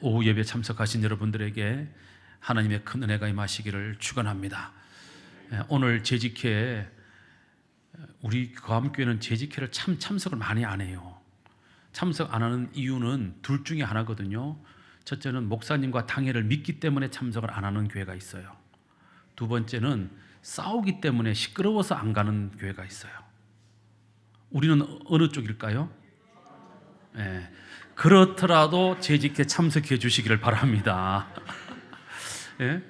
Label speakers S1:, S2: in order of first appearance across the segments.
S1: 오후 예배 참석하신 여러분들에게 하나님의 큰 은혜가 임하시기를 축원합니다. 오늘 재직회, 우리 거함교회는 재직회를 참석을 많이 안 해요. 참석 안 하는 이유는 둘 중에 하나거든요. 첫째는 목사님과 당회를 믿기 때문에 참석을 안 하는 교회가 있어요. 두 번째는 싸우기 때문에 시끄러워서 안 가는 교회가 있어요. 우리는 어느 쪽일까요? 네. 그렇더라도 재직회 참석해 주시기를 바랍니다. 네?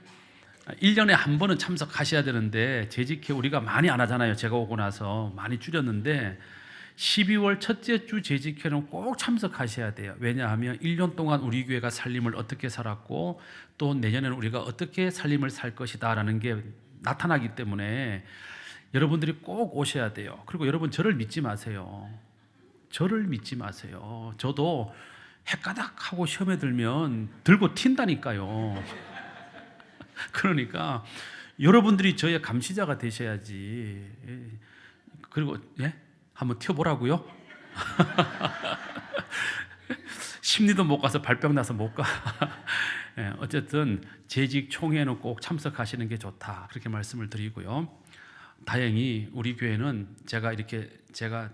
S1: 1년에 한 번은 참석하셔야 되는데 재직회 우리가 많이 안 하잖아요. 제가 오고 나서 많이 줄였는데 12월 첫째 주 재직회는 꼭 참석하셔야 돼요. 왜냐하면 1년 동안 우리 교회가 살림을 어떻게 살았고 또 내년에는 우리가 어떻게 살림을 살 것이다 라는 게 나타나기 때문에 여러분들이 꼭 오셔야 돼요. 그리고 여러분 저를 믿지 마세요. 저를 믿지 마세요. 저도 헷가닥하고 시험에 들면 들고 튄다니까요. 그러니까 여러분들이 저의 감시자가 되셔야지. 그리고 한번 튀어보라고요? 심리도 못 가서 발병 나서 못 가. 어쨌든 재직 총회는 꼭 참석하시는 게 좋다, 그렇게 말씀을 드리고요. 다행히 우리 교회는 제가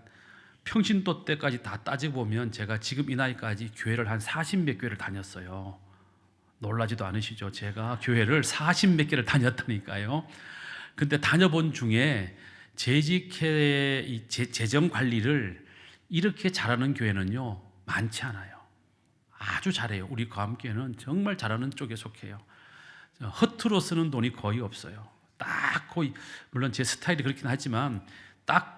S1: 평신도 때까지 다 따지고 보면 제가 지금 이 나이까지 교회를 한 40몇 교회를 다녔어요. 놀라지도 않으시죠? 제가 교회를 40몇 개를 다녔다니까요. 근데 다녀본 중에 재직회 재정 관리를 이렇게 잘하는 교회는요 많지 않아요. 아주 잘해요. 우리 거함교회는 정말 잘하는 쪽에 속해요. 허투루 쓰는 돈이 거의 없어요. 딱 거의, 물론 제 스타일이 그렇긴 하지만 딱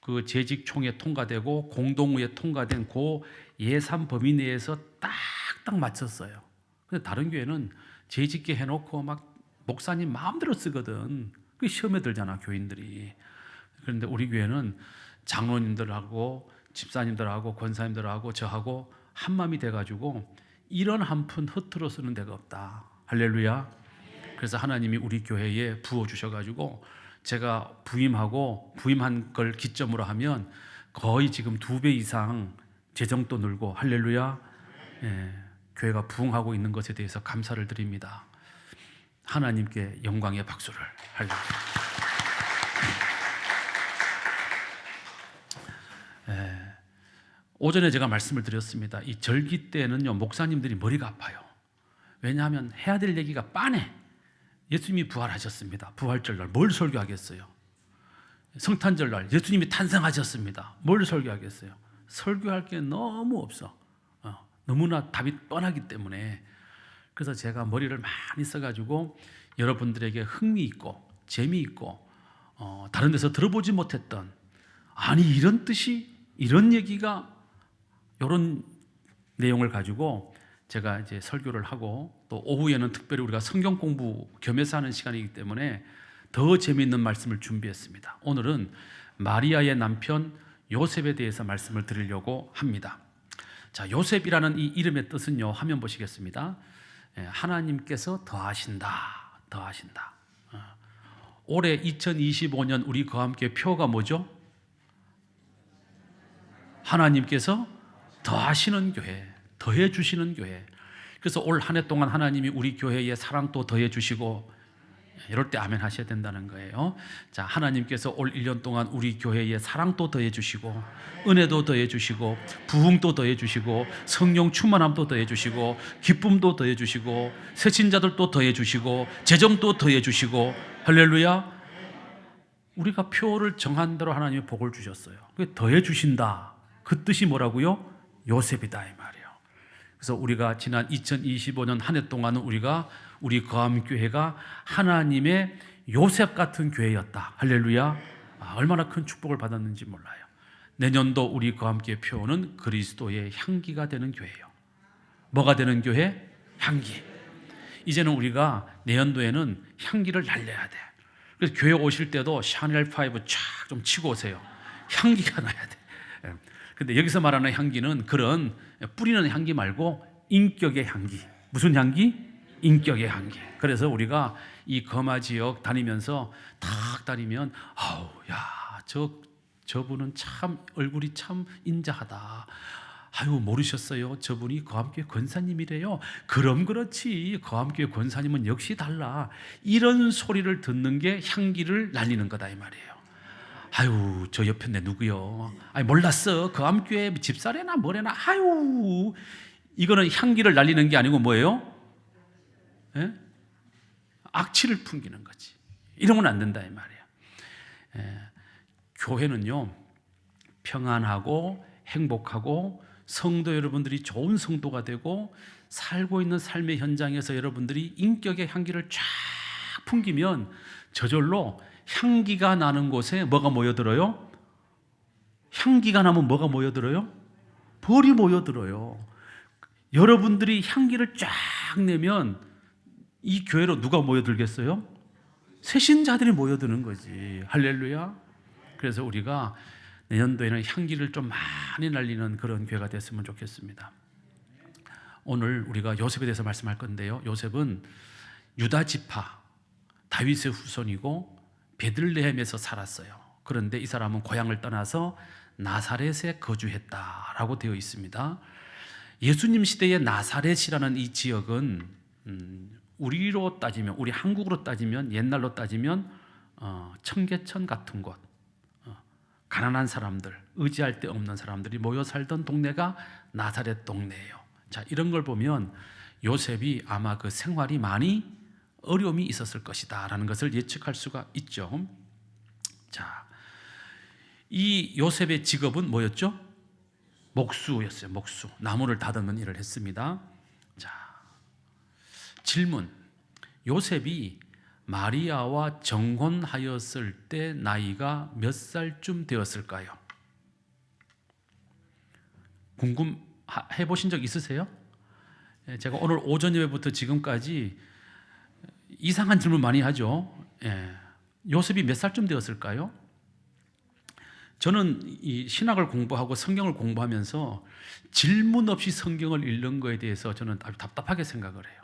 S1: 그 재직총회 통과되고 공동의회 통과된 그 예산 범위 내에서 딱딱 맞췄어요. 근데 다른 교회는 재직회 해놓고 막 목사님 마음대로 쓰거든. 그게 시험에 들잖아, 교인들이. 그런데 우리 교회는 장로님들하고 집사님들하고 권사님들하고 저하고 한마음이 돼가지고 이런 한 푼 허투루 쓰는 데가 없다. 할렐루야. 그래서 하나님이 우리 교회에 부어주셔가지고 제가 부임한 걸 기점으로 하면 거의 지금 2배 이상 재정도 늘고, 할렐루야. 교회가 부흥하고 있는 것에 대해서 감사를 드립니다. 하나님께 영광의 박수를. 할렐루야. 오전에 제가 말씀을 드렸습니다. 이 절기 때는요 목사님들이 머리가 아파요. 왜냐하면 해야 될 얘기가 빤해. 예수님이 부활하셨습니다. 부활절날 뭘 설교하겠어요? 성탄절날 예수님이 탄생하셨습니다. 뭘 설교하겠어요? 설교할 게 너무 없어. 너무나 답이 뻔하기 때문에. 그래서 제가 머리를 많이 써가지고 여러분들에게 흥미있고 재미있고 다른 데서 들어보지 못했던, 아니 이런 뜻이, 이런 얘기가, 이런 내용을 가지고 제가 이제 설교를 하고, 또 오후에는 특별히 우리가 성경 공부 겸해서 하는 시간이기 때문에 더 재미있는 말씀을 준비했습니다. 오늘은 마리아의 남편 요셉에 대해서 말씀을 드리려고 합니다. 자, 요셉이라는 이 이름의 뜻은요, 화면 보시겠습니다. 하나님께서 더하신다, 더하신다. 올해 2025년 우리 거함교회 표가 뭐죠? 하나님께서 더하시는 교회, 더해 주시는 교회. 그래서 올 한 해 동안 하나님이 우리 교회에 사랑도 더해 주시고, 이럴 때 아멘 하셔야 된다는 거예요. 자, 하나님께서 올 1년 동안 우리 교회에 사랑도 더해 주시고, 은혜도 더해 주시고, 부흥도 더해 주시고, 성령 충만함도 더해 주시고, 기쁨도 더해 주시고, 새신자들도 더해 주시고, 재정도 더해 주시고, 할렐루야. 우리가 표를 정한 대로 하나님이 복을 주셨어요. 그게 더해 주신다, 그 뜻이 뭐라고요? 요셉이다 이 말이에요. 그래서 우리가 지난 2025년 한 해 동안은 우리 거함교회가 하나님의 요셉 같은 교회였다. 할렐루야. 얼마나 큰 축복을 받았는지 몰라요. 내년도 우리 거함교회 표는 그리스도의 향기가 되는 교회예요. 뭐가 되는 교회? 향기. 이제는 우리가 내년도에는 향기를 날려야 돼. 그래서 교회 오실 때도 샤넬 5 쫙 좀 치고 오세요. 향기가 나야 돼. 근데 여기서 말하는 향기는 그런 뿌리는 향기 말고 인격의 향기. 무슨 향기? 인격의 향기. 그래서 우리가 이 거마 지역 다니면서 탁 다니면, 아우, 야, 저분은 참 얼굴이 참 인자하다. 아유, 모르셨어요? 저분이 거함교회 권사님이래요. 그럼 그렇지, 거함교회 권사님은 역시 달라. 이런 소리를 듣는 게 향기를 날리는 거다 이 말이에요. 아유, 저 옆에 내 누구요? 아니, 몰랐어. 거함교회 집사래나 뭐래나. 아유, 이거는 향기를 날리는 게 아니고 뭐예요? 예? 악취를 풍기는 거지. 이러면 안 된다 이 말이에요. 예. 교회는요, 평안하고 행복하고 성도 여러분들이 좋은 성도가 되고 살고 있는 삶의 현장에서 여러분들이 인격의 향기를 쫙 풍기면 저절로 향기가 나는 곳에 뭐가 모여들어요? 향기가 나면 뭐가 모여들어요? 벌이 모여들어요. 여러분들이 향기를 쫙 내면 이 교회로 누가 모여들겠어요? 새신자들이 모여드는 거지. 할렐루야. 그래서 우리가 내년도에는 향기를 좀 많이 날리는 그런 교회가 됐으면 좋겠습니다. 오늘 우리가 요셉에 대해서 말씀할 건데요, 요셉은 유다 지파 다윗의 후손이고 베들레헴에서 살았어요. 그런데 이 사람은 고향을 떠나서 나사렛에 거주했다라고 되어 있습니다. 예수님 시대의 나사렛이라는 이 지역은 우리로 따지면, 우리 한국으로 따지면, 옛날로 따지면 청계천 같은 곳, 가난한 사람들, 의지할 데 없는 사람들이 모여 살던 동네가 나사렛 동네예요. 자, 이런 걸 보면 요셉이 아마 그 생활이 많이 어려움이 있었을 것이다 라는 것을 예측할 수가 있죠. 자, 이 요셉의 직업은 뭐였죠? 목수였어요. 목수. 나무를 다듬는 일을 했습니다. 자, 질문. 요셉이 마리아와 정혼하였을 때 나이가 몇 살쯤 되었을까요? 궁금해 보신 적 있으세요? 제가 오늘 오전 예배부터 지금까지 이상한 질문 많이 하죠. 요셉이 몇 살쯤 되었을까요? 저는 이 신학을 공부하고 성경을 공부하면서 질문 없이 성경을 읽는 거에 대해서 저는 아주 답답하게 생각을 해요.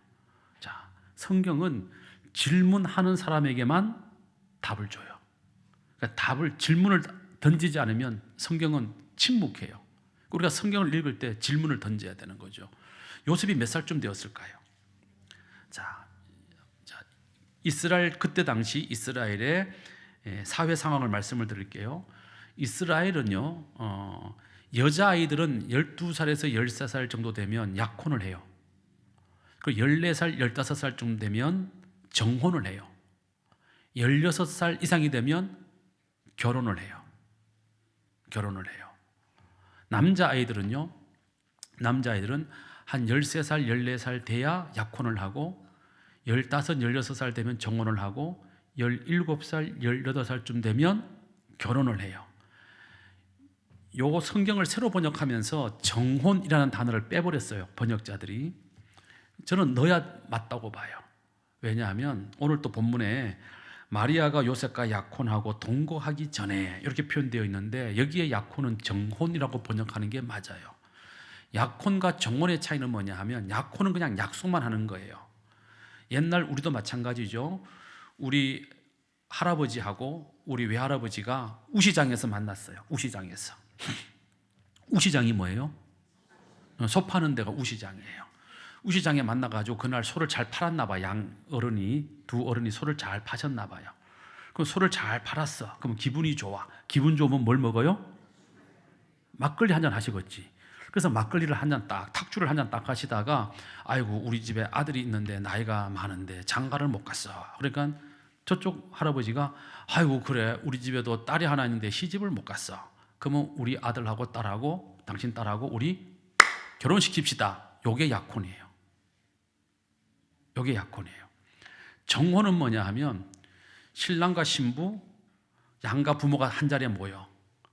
S1: 자, 성경은 질문하는 사람에게만 답을 줘요. 그러니까 질문을 던지지 않으면 성경은 침묵해요. 우리가 성경을 읽을 때 질문을 던져야 되는 거죠. 요셉이 몇 살쯤 되었을까요? 자, 이스라엘, 그때 당시 이스라엘의 사회 상황을 말씀을 드릴게요. 이스라엘은요, 여자아이들은 12살에서 13살 정도 되면 약혼을 해요. 그리고 14살, 15살 정도 되면 정혼을 해요. 16살 이상이 되면 결혼을 해요. 남자아이들은 한 13살, 14살 돼야 약혼을 하고 15, 16살 되면 정혼을 하고 17살, 18살쯤 되면 결혼을 해요. 요 성경을 새로 번역하면서 정혼이라는 단어를 빼버렸어요, 번역자들이. 저는 넣어야 맞다고 봐요. 왜냐하면 오늘 또 본문에 마리아가 요셉과 약혼하고 동거하기 전에 이렇게 표현되어 있는데 여기에 약혼은 정혼이라고 번역하는 게 맞아요. 약혼과 정혼의 차이는 뭐냐 하면 약혼은 그냥 약속만 하는 거예요. 옛날 우리도 마찬가지죠. 우리 할아버지하고 우리 외할아버지가 우시장에서 만났어요. 우시장에서. 우시장이 뭐예요? 소 파는 데가 우시장이에요. 우시장에 만나가지고 그날 소를 잘 팔았나 봐. 두 어른이 소를 잘 파셨나 봐요. 그럼 소를 잘 팔았어. 그럼 기분이 좋아. 기분 좋으면 뭘 먹어요? 막걸리 한잔 하시겠지. 그래서 막걸리를 한 잔 딱, 탁주를 한 잔 딱 하시다가 아이고, 우리 집에 아들이 있는데 나이가 많은데 장가를 못 갔어. 그러니까 저쪽 할아버지가 아이고, 그래, 우리 집에도 딸이 하나 있는데 시집을 못 갔어. 그러면 우리 아들하고 딸하고 당신 딸하고 우리 결혼시킵시다. 요게 약혼이에요. 요게 약혼이에요. 정혼은 뭐냐 하면 신랑과 신부, 양가 부모가 한 자리에 모여.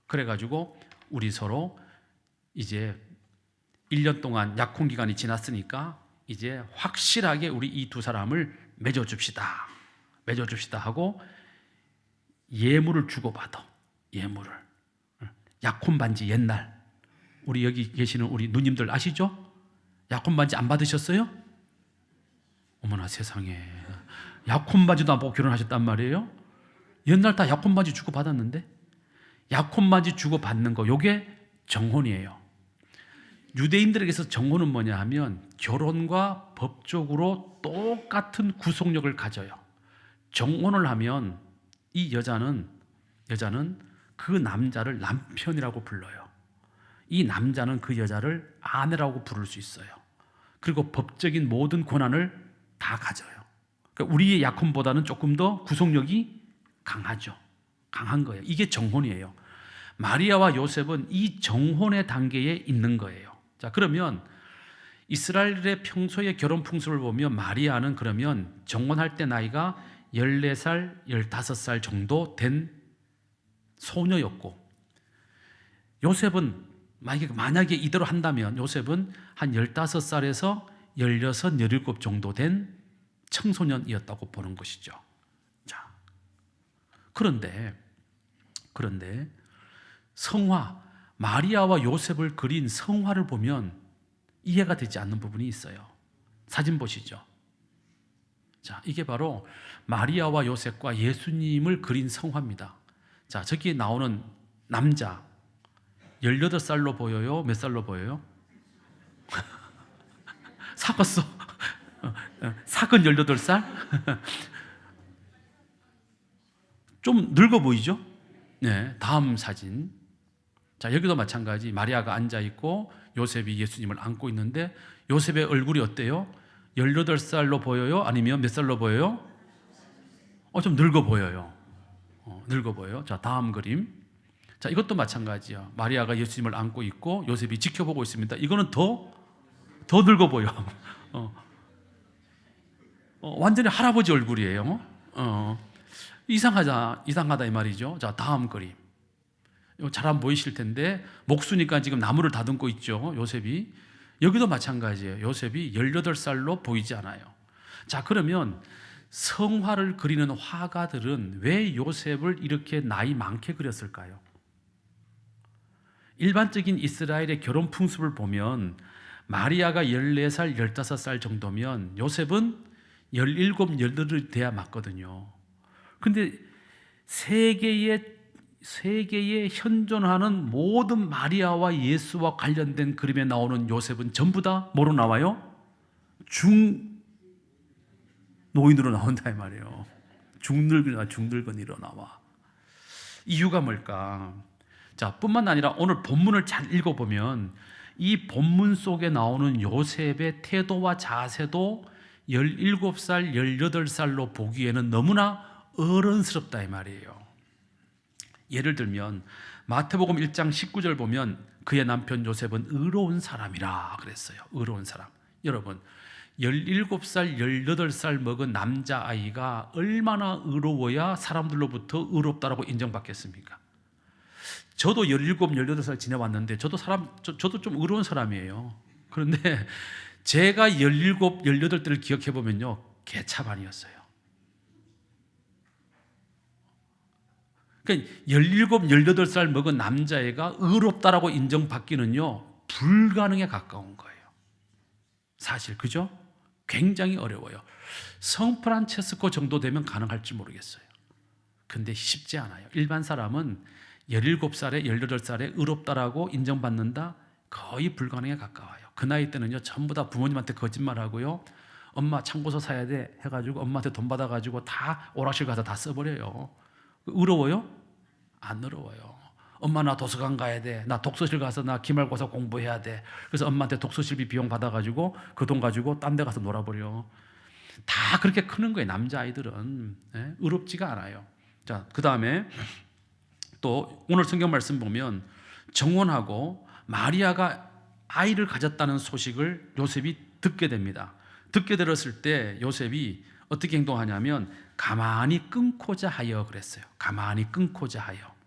S1: 그래가지고 우리 서로 이제 1년 동안 약혼 기간이 지났으니까 이제 확실하게 우리 이 두 사람을 맺어줍시다 하고 예물을 주고받아. 예물을. 약혼 반지. 옛날 우리 여기 계시는 우리 누님들 아시죠? 약혼 반지 안 받으셨어요? 어머나 세상에, 약혼 반지도 안 받고 결혼하셨단 말이에요? 옛날 다 약혼 반지 주고 받았는데. 약혼 반지 주고 받는 거, 요게 정혼이에요. 유대인들에게서 정혼은 뭐냐 하면 결혼과 법적으로 똑같은 구속력을 가져요. 정혼을 하면 이 여자는 그 남자를 남편이라고 불러요. 이 남자는 그 여자를 아내라고 부를 수 있어요. 그리고 법적인 모든 권한을 다 가져요. 그러니까 우리의 약혼보다는 조금 더 구속력이 강하죠. 강한 거예요. 이게 정혼이에요. 마리아와 요셉은 이 정혼의 단계에 있는 거예요. 자, 그러면 이스라엘의 평소의 결혼 풍습을 보면 마리아는 그러면 정혼할 때 나이가 14살, 15살 정도 된 소녀였고, 요셉은 만약에 이대로 한다면 요셉은 한 15살에서 16, 17 정도 된 청소년이었다고 보는 것이죠. 자, 그런데 성화, 마리아와 요셉을 그린 성화를 보면 이해가 되지 않는 부분이 있어요. 사진 보시죠. 자, 이게 바로 마리아와 요셉과 예수님을 그린 성화입니다. 자, 저기 나오는 남자 18살로 보여요? 몇 살로 보여요? 사갔어. 사근 18살? 좀 늙어 보이죠? 네, 다음 사진. 자, 여기도 마찬가지. 마리아가 앉아 있고 요셉이 예수님을 안고 있는데 요셉의 얼굴이 어때요? 18살로 보여요? 아니면 몇 살로 보여요? 좀 늙어 보여요. 늙어 보여요. 자, 다음 그림. 자, 이것도 마찬가지야. 마리아가 예수님을 안고 있고 요셉이 지켜보고 있습니다. 이거는 더 늙어 보여. 완전히 할아버지 얼굴이에요. 이상하다 이 말이죠. 자, 다음 그림. 잘 안 보이실 텐데 목수니까 지금 나무를 다듬고 있죠, 요셉이. 여기도 마찬가지예요. 요셉이 18살로 보이지 않아요. 자, 그러면 성화를 그리는 화가들은 왜 요셉을 이렇게 나이 많게 그렸을까요? 일반적인 이스라엘의 결혼 풍습을 보면 마리아가 14살, 15살 정도면 요셉은 17, 18이 돼야 맞거든요. 근데 세계에 현존하는 모든 마리아와 예수와 관련된 그림에 나오는 요셉은 전부 다 뭐로 나와요? 노인으로 나온다 이 말이에요. 중늙은이로 나와. 이유가 뭘까? 자, 뿐만 아니라 오늘 본문을 잘 읽어보면 이 본문 속에 나오는 요셉의 태도와 자세도 17살, 18살로 보기에는 너무나 어른스럽다 이 말이에요. 예를 들면 마태복음 1장 19절 보면 그의 남편 요셉은 의로운 사람이라 그랬어요. 의로운 사람. 여러분, 17살, 18살 먹은 남자아이가 얼마나 의로워야 사람들로부터 의롭다라고 인정받겠습니까? 저도 17, 18살 지내왔는데 저도 좀 의로운 사람이에요. 그런데 제가 17, 18대를 기억해 보면요, 개차반이었어요. 그러니까 17, 18살 먹은 남자애가 의롭다라고 인정받기는요, 불가능에 가까운 거예요. 사실, 그죠? 굉장히 어려워요. 성프란체스코 정도 되면 가능할지 모르겠어요. 근데 쉽지 않아요. 일반 사람은 17살에 18살에 의롭다라고 인정받는다? 거의 불가능에 가까워요. 그 나이 때는요, 전부 다 부모님한테 거짓말하고요, 엄마 참고서 사야 돼 해가지고 엄마한테 돈 받아가지고 다 오락실 가서 다 써버려요. 의로워요? 안 의로워요. 엄마 나 도서관 가야 돼. 나 독서실 가서 나 기말고사 공부해야 돼. 그래서 엄마한테 독서실비 비용 받아가지고 그 돈 가지고 딴 데 가서 놀아버려. 다 그렇게 크는 거예요. 남자아이들은. 네? 의롭지가 않아요. 자, 그 다음에 또 오늘 성경 말씀 보면 정혼하고 마리아가 아이를 가졌다는 소식을 요셉이 듣게 됩니다. 듣게 들었을 때 요셉이 어떻게 행동하냐면 가만히 끊고자 하여 그랬어요. 가만히 끊고자 하여.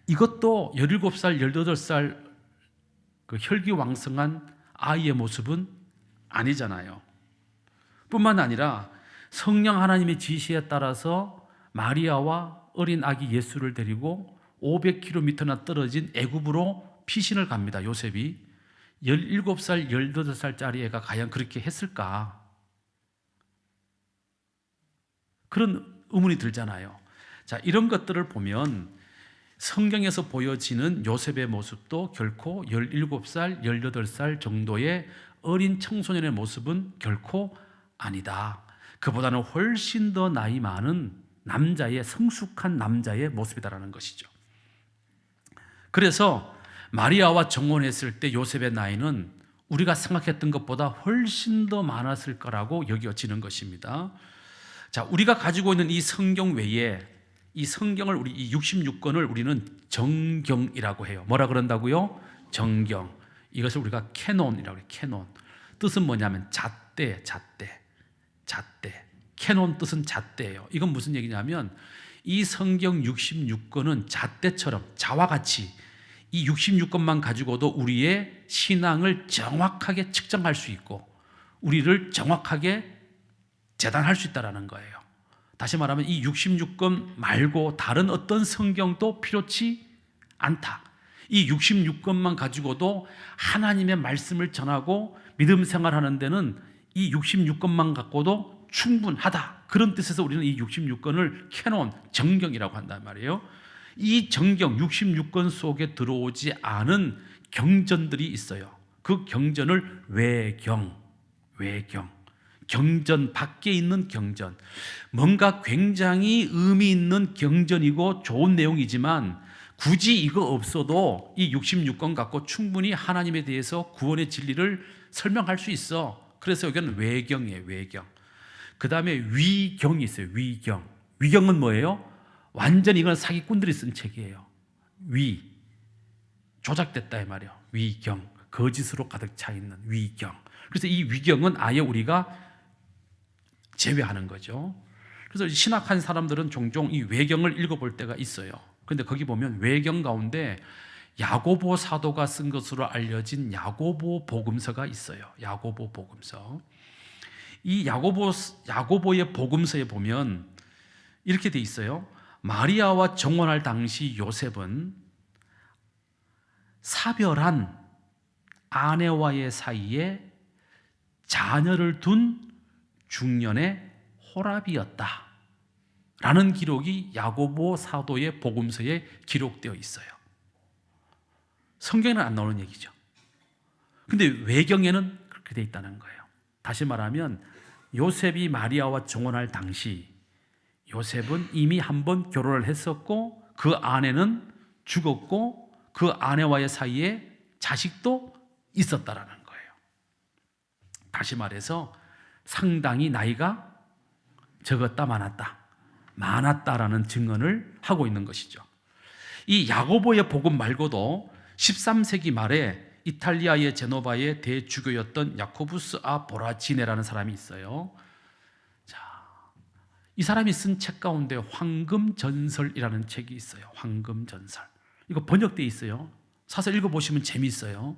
S1: 이것도 17살, 18살 그 혈기왕성한 아이의 모습은 아니잖아요. 뿐만 아니라 성령 하나님의 지시에 따라서 마리아와 어린 아기 예수를 데리고 500km나 떨어진 애굽으로 피신을 갑니다. 요셉이. 17살, 18살짜리 애가 과연 그렇게 했을까? 그런 의문이 들잖아요. 자, 이런 것들을 보면 성경에서 보여지는 요셉의 모습도 결코 17살, 18살 정도의 어린 청소년의 모습은 결코 아니다. 그보다는 훨씬 더 나이 많은 남자의, 성숙한 남자의 모습이다라는 것이죠. 그래서 마리아와 정혼했을 때 요셉의 나이는 우리가 생각했던 것보다 훨씬 더 많았을 거라고 여겨지는 것입니다. 자, 우리가 가지고 있는 이 성경 외에 이 성경을 이 66권을 우리는 정경이라고 해요. 뭐라 그런다고요? 정경. 이것을 우리가 캐논이라고 해요. 캐논. 뜻은 뭐냐면 잣대. 캐논 뜻은 잣대예요. 이건 무슨 얘기냐면 이 성경 66권은 잣대처럼 자와 같이 이 66권만 가지고도 우리의 신앙을 정확하게 측정할 수 있고 우리를 정확하게 재단할 수 있다는 거예요. 다시 말하면 이 66권 말고 다른 어떤 성경도 필요치 않다. 이 66권만 가지고도 하나님의 말씀을 전하고 믿음 생활하는 데는 이 66권만 갖고도 충분하다. 그런 뜻에서 우리는 이 66권을 캐논, 정경이라고 한단 말이에요. 이 정경 66권 속에 들어오지 않은 경전들이 있어요. 그 경전을 외경, 경전 밖에 있는 경전, 뭔가 굉장히 의미 있는 경전이고 좋은 내용이지만 굳이 이거 없어도 이 66권 갖고 충분히 하나님에 대해서 구원의 진리를 설명할 수 있어. 그래서 여기는 외경이에요. 외경. 그 다음에 위경이 있어요. 위경. 위경은 뭐예요? 완전히 이건 사기꾼들이 쓴 책이에요. 조작됐다 이 말이에요. 위경, 거짓으로 가득 차 있는 위경. 그래서 이 위경은 아예 우리가 제외하는 거죠. 그래서 신학한 사람들은 종종 이 외경을 읽어볼 때가 있어요. 그런데 거기 보면 외경 가운데 야고보 사도가 쓴 것으로 알려진 야고보 복음서가 있어요. 야고보 복음서. 이 야고보의 복음서에 보면 이렇게 돼 있어요. 마리아와 정혼할 당시 요셉은 사별한 아내와의 사이에 자녀를 둔 중년의 호랍이었다 라는 기록이 야고보 사도의 복음서에 기록되어 있어요. 성경에는 안 나오는 얘기죠. 근데 외경에는 그렇게 되어 있다는 거예요. 다시 말하면 요셉이 마리아와 정혼할 당시 요셉은 이미 한 번 결혼을 했었고 그 아내는 죽었고 그 아내와의 사이에 자식도 있었다라는 거예요. 다시 말해서 상당히 나이가 적었다 많았다라는 증언을 하고 있는 것이죠. 이 야고보의 복음 말고도 13세기 말에 이탈리아의 제노바의 대주교였던 야코부스 아 보라지네라는 사람이 있어요. 자, 이 사람이 쓴 책 가운데 황금전설이라는 책이 있어요. 황금전설. 이거 번역되어 있어요. 사서 읽어보시면 재미있어요.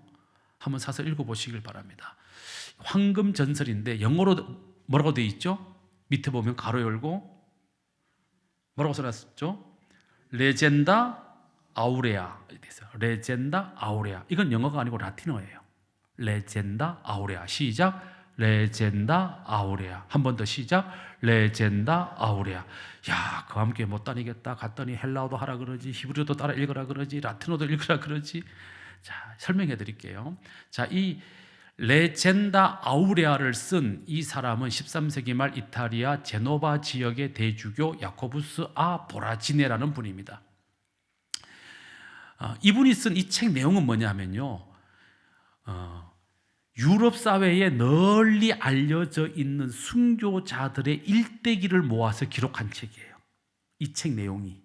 S1: 한번 사서 읽어보시길 바랍니다. 황금전설인데 영어로 뭐라고 되어 있죠? 밑에 보면 가로 열고 뭐라고 써놨죠? 레젠다 아우레아. 레젠다 아우레아. 이건 영어가 아니고 라틴어예요. 레젠다 아우레아. 시작. 레젠다 아우레아. 한 번 더 시작. 레젠다 아우레아. 야, 그와 함께 못 다니겠다. 갔더니 헬라어도 하라 그러지, 히브리어도 따라 읽으라 그러지, 라틴어도 읽으라 그러지. 자, 설명해 드릴게요. 자, 이 레젠다 아우레아를 쓴 이 사람은 13세기 말 이탈리아 제노바 지역의 대주교 야코부스 아 보라지네라는 분입니다. 이분이 쓴 이 책 내용은 뭐냐면요, 유럽 사회에 널리 알려져 있는 순교자들의 일대기를 모아서 기록한 책이에요. 이 책 내용이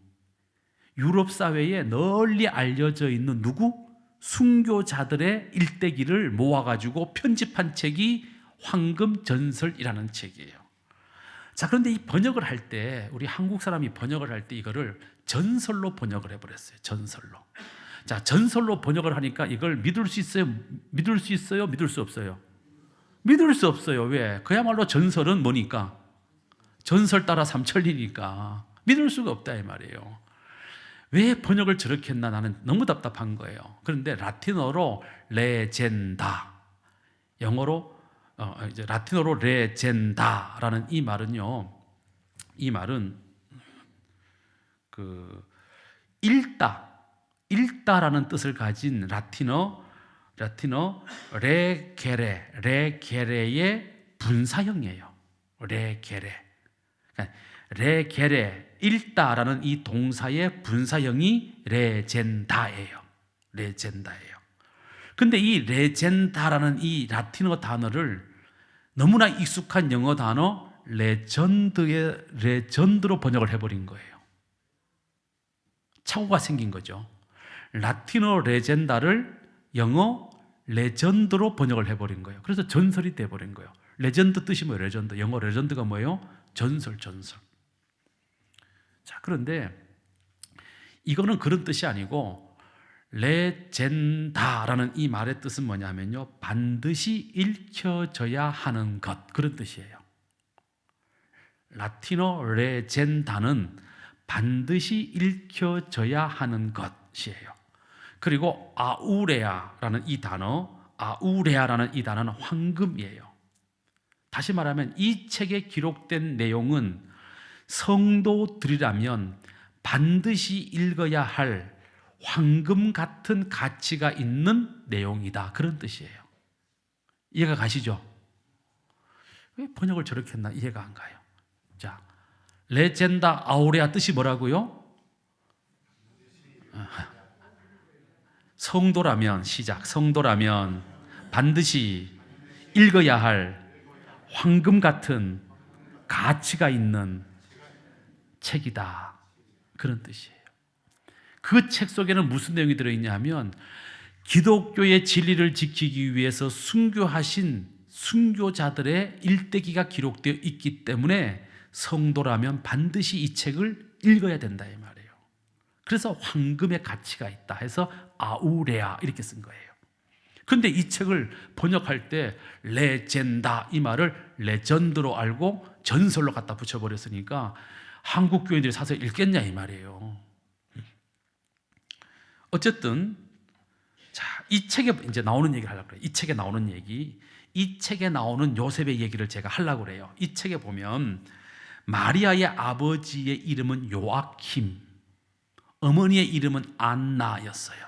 S1: 유럽 사회에 널리 알려져 있는 누구? 순교자들의 일대기를 모아가지고 편집한 책이 황금전설이라는 책이에요. 자, 그런데 이 번역을 할 때, 우리 한국 사람이 번역을 할 때 이거를 전설로 번역을 해버렸어요. 전설로. 자, 전설로 번역을 하니까 이걸 믿을 수 있어요? 믿을 수 있어요? 믿을 수 없어요? 믿을 수 없어요. 왜? 그야말로 전설은 뭐니까? 전설 따라 삼천리니까 믿을 수가 없다 이 말이에요. 왜 번역을 저렇게 했나 나는 너무 답답한 거예요. 그런데 라틴어로 레젠다, 영어로 이제 라틴어로 레젠다라는 이 말은요, 이 말은 그 읽다, 읽다라는 뜻을 가진 라틴어 레게레의 분사형이에요. 레게레. 그러니까 레게레, 읽다라는 이 동사의 분사형이 레젠다예요. 레젠다예요. 근데 이 레젠다라는 이 라틴어 단어를 너무나 익숙한 영어 단어 레전드로 번역을 해버린 거예요. 착오가 생긴 거죠. 라틴어 레젠다를 영어 레전드로 번역을 해버린 거예요. 그래서 전설이 돼버린 거예요. 레전드 뜻이 뭐예요? 레전드. 영어 레전드가 뭐예요? 전설. 자, 그런데 이거는 그런 뜻이 아니고 레젠다라는 이 말의 뜻은 뭐냐면요, 반드시 읽혀져야 하는 것, 그런 뜻이에요. 라틴어 레젠다는 반드시 읽혀져야 하는 것이에요. 그리고 아우레아라는 이 단어는 황금이에요. 다시 말하면 이 책에 기록된 내용은 성도들이라면 반드시 읽어야 할 황금 같은 가치가 있는 내용이다, 그런 뜻이에요. 이해가 가시죠? 왜 번역을 저렇게 했나 이해가 안 가요. 자, 레젠다 아우레아 뜻이 뭐라고요? 성도라면, 시작. 성도라면 반드시 읽어야 할 황금 같은 가치가 있는 책이다, 그런 뜻이에요. 그 책 속에는 무슨 내용이 들어있냐 하면 기독교의 진리를 지키기 위해서 순교하신 순교자들의 일대기가 기록되어 있기 때문에 성도라면 반드시 이 책을 읽어야 된다, 이 말이에요. 그래서 황금의 가치가 있다 해서 아우레아 이렇게 쓴 거예요. 근데 이 책을 번역할 때 레젠다 이 말을 레전드로 알고 전설로 갖다 붙여버렸으니까 한국 교인들이 사서 읽겠냐 이 말이에요. 어쨌든 자, 이 책에 이제 나오는 얘기를 하려고 그래요. 이 책에 나오는 요셉의 얘기를 제가 하려고 그래요. 이 책에 보면 마리아의 아버지의 이름은 요아킴, 어머니의 이름은 안나였어요.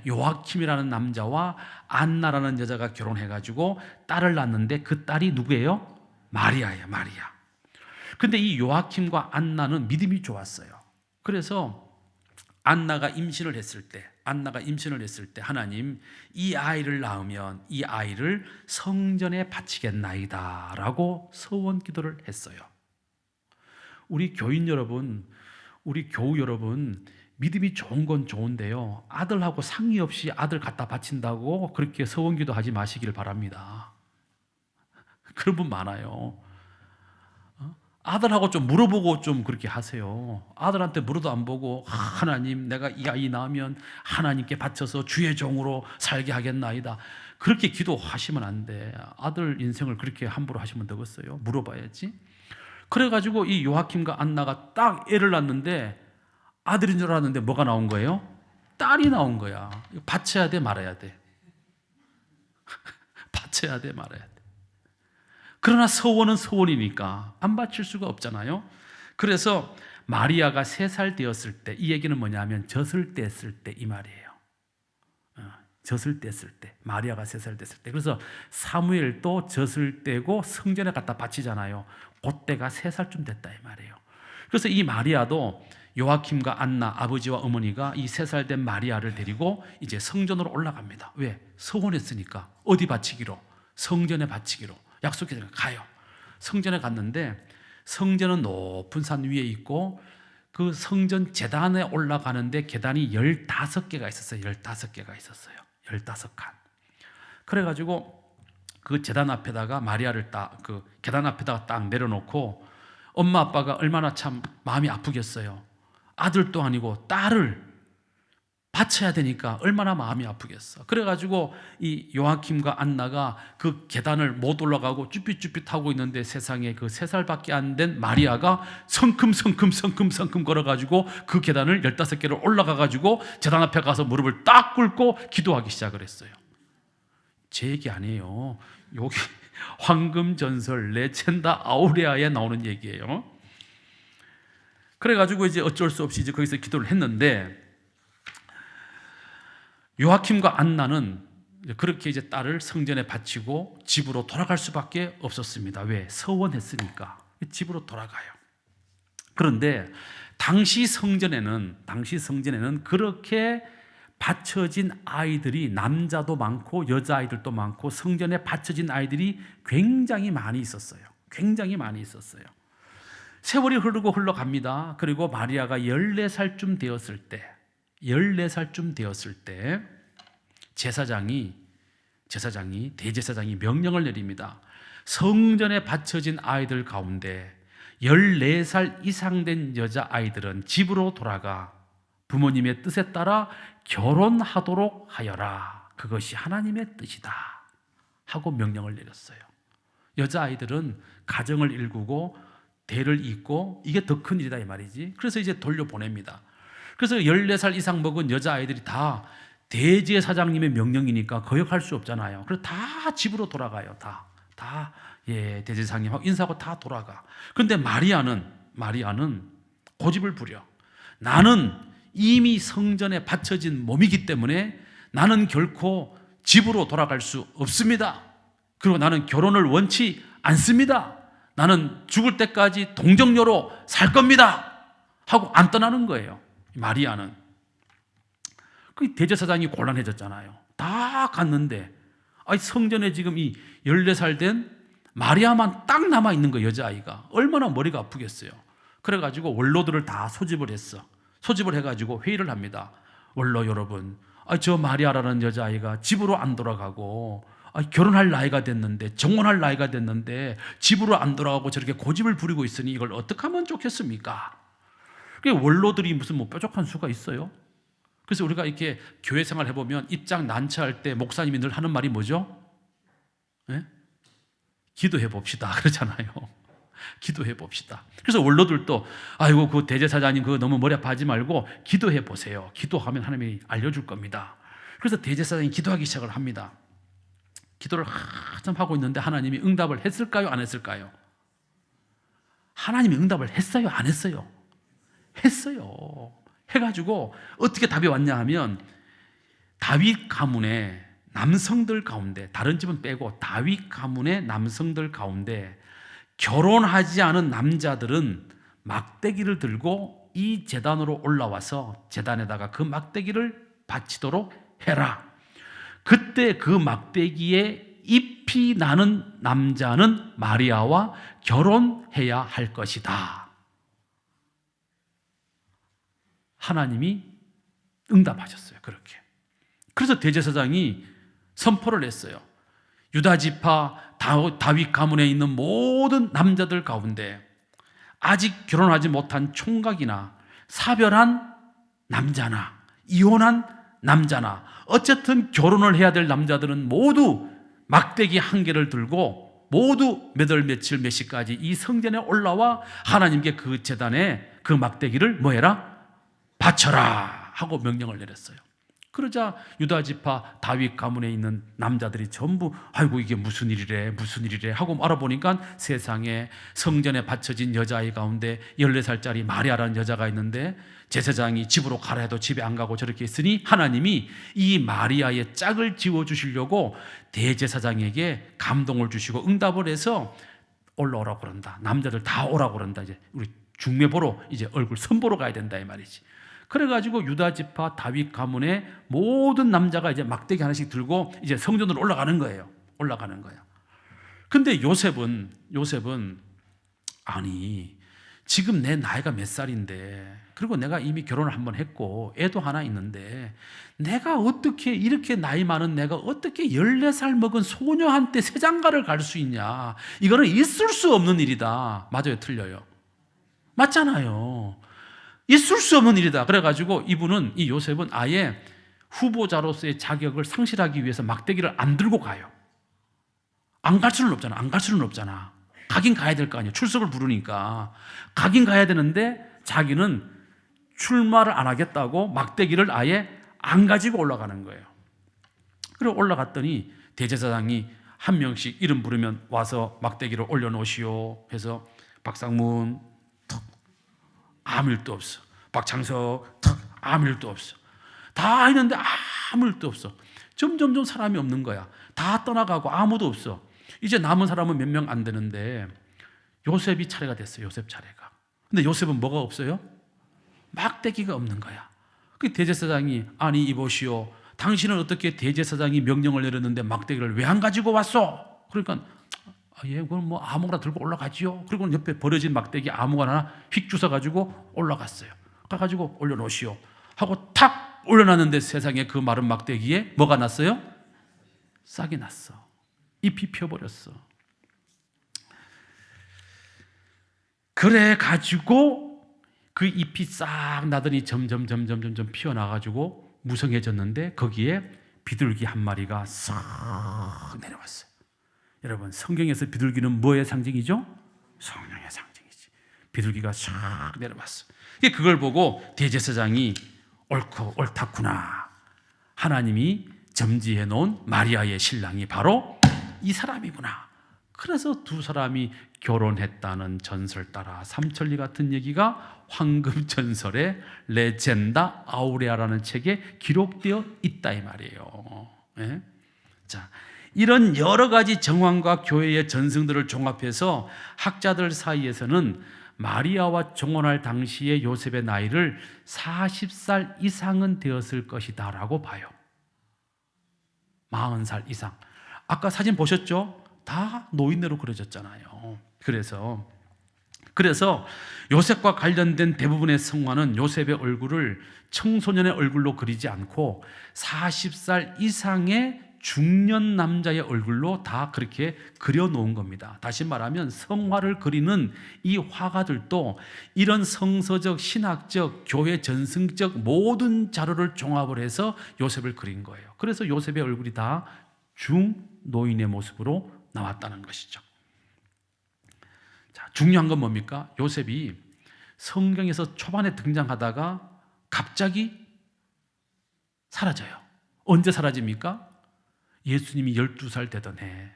S1: 요아킴이라는 남자와 안나라는 여자가 결혼해가지고 딸을 낳는데 그 딸이 누구예요? 마리아예요, 마리아. 근데 이 요아킴과 안나는 믿음이 좋았어요. 그래서 안나가 임신을 했을 때 하나님, 이 아이를 낳으면 이 아이를 성전에 바치겠나이다 라고 서원 기도를 했어요. 우리 교인 여러분, 우리 교우 여러분, 믿음이 좋은 건 좋은데요, 아들하고 상의 없이 아들 갖다 바친다고 그렇게 서원 기도하지 마시길 바랍니다. 그런 분 많아요. 아들하고 좀 물어보고 좀 그렇게 하세요. 아들한테 물어도 안 보고 하나님, 내가 이 아이 낳으면 하나님께 바쳐서 주의 종으로 살게 하겠나이다, 그렇게 기도하시면 안 돼. 아들 인생을 그렇게 함부로 하시면 되겠어요? 물어봐야지. 그래가지고 이 요아킴과 안나가 딱 애를 낳는데 아들인 줄 알았는데 뭐가 나온 거예요? 딸이 나온 거야. 이거 바쳐야 돼, 말아야 돼? 바쳐야 돼, 말아야 돼? 그러나 서원은 서원이니까 안 바칠 수가 없잖아요. 그래서 마리아가 3살 되었을 때, 이 얘기는 뭐냐면 젖을 뗐을 때 이 말이에요. 젖을 뗐을 때, 마리아가 3살 됐을 때. 그래서 사무엘도 젖을 떼고 성전에 갖다 바치잖아요. 그때가 3살쯤 됐다 이 말이에요. 그래서 이 마리아도 요아킴과 안나, 아버지와 어머니가 이 3살 된 마리아를 데리고 이제 성전으로 올라갑니다. 왜? 서원했으니까. 어디 바치기로? 성전에 바치기로 약속해서 가요. 성전에 갔는데 성전은 높은 산 위에 있고 그 성전 제단에 올라가는데 계단이 15개가 있었어요. 15개가 있었어요. 15칸. 그래가지고 그 제단 앞에다가 마리아를 그 계단 앞에다가 딱 내려놓고 엄마 아빠가 얼마나 참 마음이 아프겠어요. 아들도 아니고 딸을 바쳐야 되니까 얼마나 마음이 아프겠어. 그래가지고 이 요아킴과 안나가 그 계단을 못 올라가고 쭈삣쭈삣 하고 있는데 세상에 그 3살밖에 안 된 마리아가 성큼 걸어가지고 그 계단을 15개를 올라가가지고 제단 앞에 가서 무릎을 딱 꿇고 기도하기 시작을 했어요. 제 얘기 아니에요. 여기 황금전설 레젠다 아우레아에 나오는 얘기예요. 그래가지고 이제 어쩔 수 없이 이제 거기서 기도를 했는데 요아킴과 안나는 그렇게 이제 딸을 성전에 바치고 집으로 돌아갈 수밖에 없었습니다. 왜? 서원했으니까 집으로 돌아가요. 그런데 당시 성전에는 그렇게 바쳐진 아이들이, 남자도 많고 여자아이들도 많고 성전에 바쳐진 아이들이 굉장히 많이 있었어요. 굉장히 많이 있었어요. 세월이 흐르고 흘러갑니다. 그리고 마리아가 14살쯤 되었을 때 대제사장이 명령을 내립니다. 성전에 바쳐진 아이들 가운데 14살 이상 된 여자아이들은 집으로 돌아가 부모님의 뜻에 따라 결혼하도록 하여라. 그것이 하나님의 뜻이다. 하고 명령을 내렸어요. 여자아이들은 가정을 일구고 대를 잇고 이게 더 큰 일이다 이 말이지. 그래서 이제 돌려보냅니다. 그래서 14살 이상 먹은 여자아이들이 다 대제사장님의 명령이니까 거역할 수 없잖아요. 그래서 다 집으로 돌아가요. 대제사장님하고 인사하고 다 돌아가. 그런데 마리아는 고집을 부려. 나는 이미 성전에 바쳐진 몸이기 때문에 나는 결코 집으로 돌아갈 수 없습니다. 그리고 나는 결혼을 원치 않습니다. 나는 죽을 때까지 동정녀로 살 겁니다. 하고 안 떠나는 거예요. 마리아는. 그 대제사장이 곤란해졌잖아요. 다 갔는데 성전에 지금 이 14살 된 마리아만 딱 남아있는 거예요. 여자아이가. 얼마나 머리가 아프겠어요. 그래가지고 원로들을 다 소집을 했어. 소집을 해가지고 회의를 합니다. 원로 여러분, 저 마리아라는 여자아이가 집으로 안 돌아가고 결혼할 나이가 됐는데, 정혼할 나이가 됐는데 집으로 안 돌아가고 저렇게 고집을 부리고 있으니 이걸 어떻게 하면 좋겠습니까? 원로들이 무슨 뾰족한 수가 있어요? 그래서 우리가 이렇게 교회 생활 해보면 입장 난처할 때 목사님이 늘 하는 말이 뭐죠? 네? 기도해 봅시다 그러잖아요. 기도해 봅시다. 그래서 원로들도 아이고 그 대제사장님 그거 너무 머리 아파하지 말고 기도해 보세요. 기도하면 하나님이 알려줄 겁니다. 그래서 대제사장이 기도하기 시작을 합니다. 기도를 한참 하고 있는데 하나님이 응답을 했을까요? 안 했을까요? 하나님이 응답을 했어요? 안 했어요? 했어요. 해가지고 어떻게 답이 왔냐 하면 다윗 가문의 남성들 가운데, 다른 집은 빼고 다윗 가문의 남성들 가운데 결혼하지 않은 남자들은 막대기를 들고 이 제단으로 올라와서 제단에다가 그 막대기를 바치도록 해라. 그때 그 막대기에 잎이 나는 남자는 마리아와 결혼해야 할 것이다. 하나님이 응답하셨어요. 그렇게. 그래서 대제사장이 선포를 했어요. 유다 지파 다윗 가문에 있는 모든 남자들 가운데 아직 결혼하지 못한 총각이나 사별한 남자나 이혼한 남자나 어쨌든 결혼을 해야 될 남자들은 모두 막대기 한 개를 들고 모두 몇 월 며칠 몇 시까지 이 성전에 올라와 하나님께 그 제단에 그 막대기를 뭐해라? 바쳐라 하고 명령을 내렸어요. 그러자 유다 지파 다윗 가문에 있는 남자들이 전부 아이고 이게 무슨 일이래 하고 알아보니까 세상에 성전에 바쳐진 여자아이 가운데 14살짜리 마리아라는 여자가 있는데 제사장이 집으로 가라 해도 집에 안 가고 저렇게 있으니 하나님이 이 마리아의 짝을 지워주시려고 대제사장에게 감동을 주시고 응답을 해서 올라오라고 그런다. 남자들 다 오라고 그런다. 이제 우리 중매 보러 이제 얼굴 선보러 가야 된다 이 말이지. 그래가지고 유다 지파 다윗 가문의 모든 남자가 이제 막대기 하나씩 들고 이제 성전으로 올라가는 거예요. 올라가는 거야. 근데 요셉은 아니 지금 내 나이가 몇 살인데 그리고 내가 이미 결혼을 한번 했고 애도 하나 있는데 내가 어떻게 이렇게 나이 많은 내가 어떻게 14살 먹은 소녀한테 새장가를 갈 수 있냐. 이거는 있을 수 없는 일이다. 맞아요? 틀려요? 맞잖아요. 있을 수 없는 일이다. 그래가지고 이 요셉은 아예 후보자로서의 자격을 상실하기 위해서 막대기를 안 들고 가요. 안 갈 수는 없잖아. 가긴 가야 될 거 아니에요. 출석을 부르니까. 가긴 가야 되는데 자기는 출마를 안 하겠다고 막대기를 아예 안 가지고 올라가는 거예요. 그리고 올라갔더니 대제사장이 한 명씩 이름 부르면 와서 막대기를 올려놓으시오 해서 박상문 턱 아무 일도 없어. 박창석 턱 아무 일도 없어. 다 했는데 아무 일도 없어. 점점점 사람이 없는 거야. 다 떠나가고 아무도 없어. 이제 남은 사람은 몇 명 안 되는데 요셉이 차례가 됐어요. 요셉 차례가. 근데 요셉은 뭐가 없어요? 막대기가 없는 거야. 그 대제사장이 아니 이보시오, 당신은 어떻게 대제사장이 명령을 내렸는데 막대기를 왜 안 가지고 왔어? 그러니까 예, 그건 뭐 아무거나 들고 올라가지요. 그리고 옆에 버려진 막대기 아무거나 휙 주워가지고 올라갔어요. 가가지고 올려놓으시오 하고 탁 올려놨는데 세상에 그 마른 막대기에 뭐가 났어요? 싹이 났어. 잎이 펴버렸어. 그래 가지고 그 잎이 싹 나더니 점점 피어나가지고 무성해졌는데 거기에 비둘기 한 마리가 싹 내려왔어요. 여러분, 성경에서 비둘기는 뭐의 상징이죠? 성령의 상징이지. 비둘기가 싹 내려왔어. 그걸 보고 대제사장이 옳다구나. 하나님이 점지해 놓은 마리아의 신랑이 바로 이 사람이구나. 그래서 두 사람이 결혼했다는 전설 따라 삼천리 같은 얘기가 황금전설의 레젠다 아우레아라는 책에 기록되어 있다 이 말이에요. 네? 자, 이런 여러 가지 정황과 교회의 전승들을 종합해서 학자들 사이에서는 마리아와 정혼할 당시의 요셉의 나이를 40살 이상은 되었을 것이다 라고 봐요. 40살 이상. 아까 사진 보셨죠? 다 노인네로 그려졌잖아요. 그래서 요셉과 관련된 대부분의 성화는 요셉의 얼굴을 청소년의 얼굴로 그리지 않고 40살 이상의 중년 남자의 얼굴로 다 그렇게 그려놓은 겁니다. 다시 말하면 성화를 그리는 이 화가들도 이런 성서적, 신학적, 교회 전승적 모든 자료를 종합을 해서 요셉을 그린 거예요. 그래서 요셉의 얼굴이 다 중노인의 모습으로 나왔다는 것이죠. 자, 중요한 건 뭡니까? 요셉이 성경에서 초반에 등장하다가 갑자기 사라져요. 언제 사라집니까? 예수님이 12살 되던 해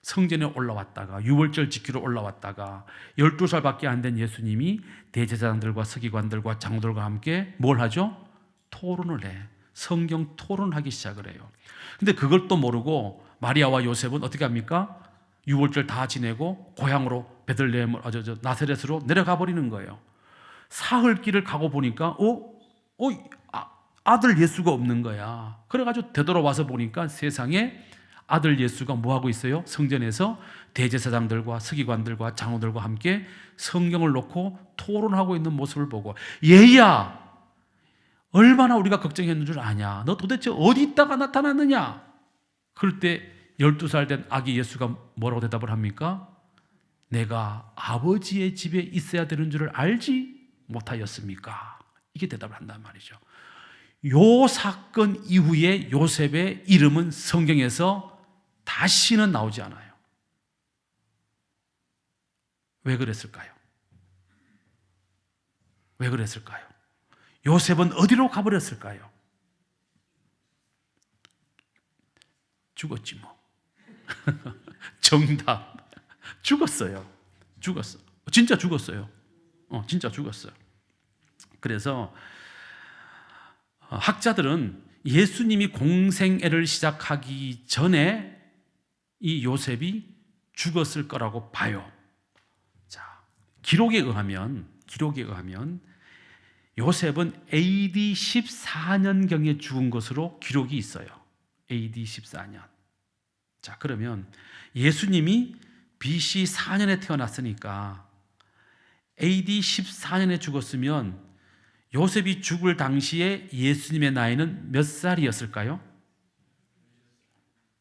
S1: 성전에 올라왔다가 유월절 지키러 올라왔다가 12살밖에 안 된 예수님이 대제사장들과 서기관들과 장로들과 함께 뭘 하죠? 토론을 해. 성경 토론을 하기 시작을 해요. 근데 그걸 또 모르고 마리아와 요셉은 어떻게 합니까? 유월절 다 지내고 고향으로 베들레헴, 나사렛으로 내려가 버리는 거예요. 사흘길을 가고 보니까 아들 예수가 없는 거야. 그래가지고 되돌아와서 보니까 세상에 아들 예수가 뭐하고 있어요? 성전에서 대제사장들과 서기관들과 장로들과 함께 성경을 놓고 토론하고 있는 모습을 보고, 얘야 얼마나 우리가 걱정했는 줄 아냐? 너 도대체 어디 있다가 나타났느냐? 그럴 때 12살 된 아기 예수가 뭐라고 대답을 합니까? 내가 아버지의 집에 있어야 되는 줄을 알지 못하였습니까? 이게 대답을 한단 말이죠. 요 사건 이후에 요셉의 이름은 성경에서 다시는 나오지 않아요. 왜 그랬을까요? 왜 그랬을까요? 요셉은 어디로 가버렸을까요? 죽었지 뭐. 정답. 죽었어요. 진짜 죽었어요. 진짜 죽었어요. 그래서 학자들은 예수님이 공생애를 시작하기 전에 이 요셉이 죽었을 거라고 봐요. 자, 기록에 의하면 요셉은 AD 14년경에 죽은 것으로 기록이 있어요. AD 14년. 자, 그러면 예수님이 BC 4년에 태어났으니까 AD 14년에 죽었으면 요셉이 죽을 당시에 예수님의 나이는 몇 살이었을까요?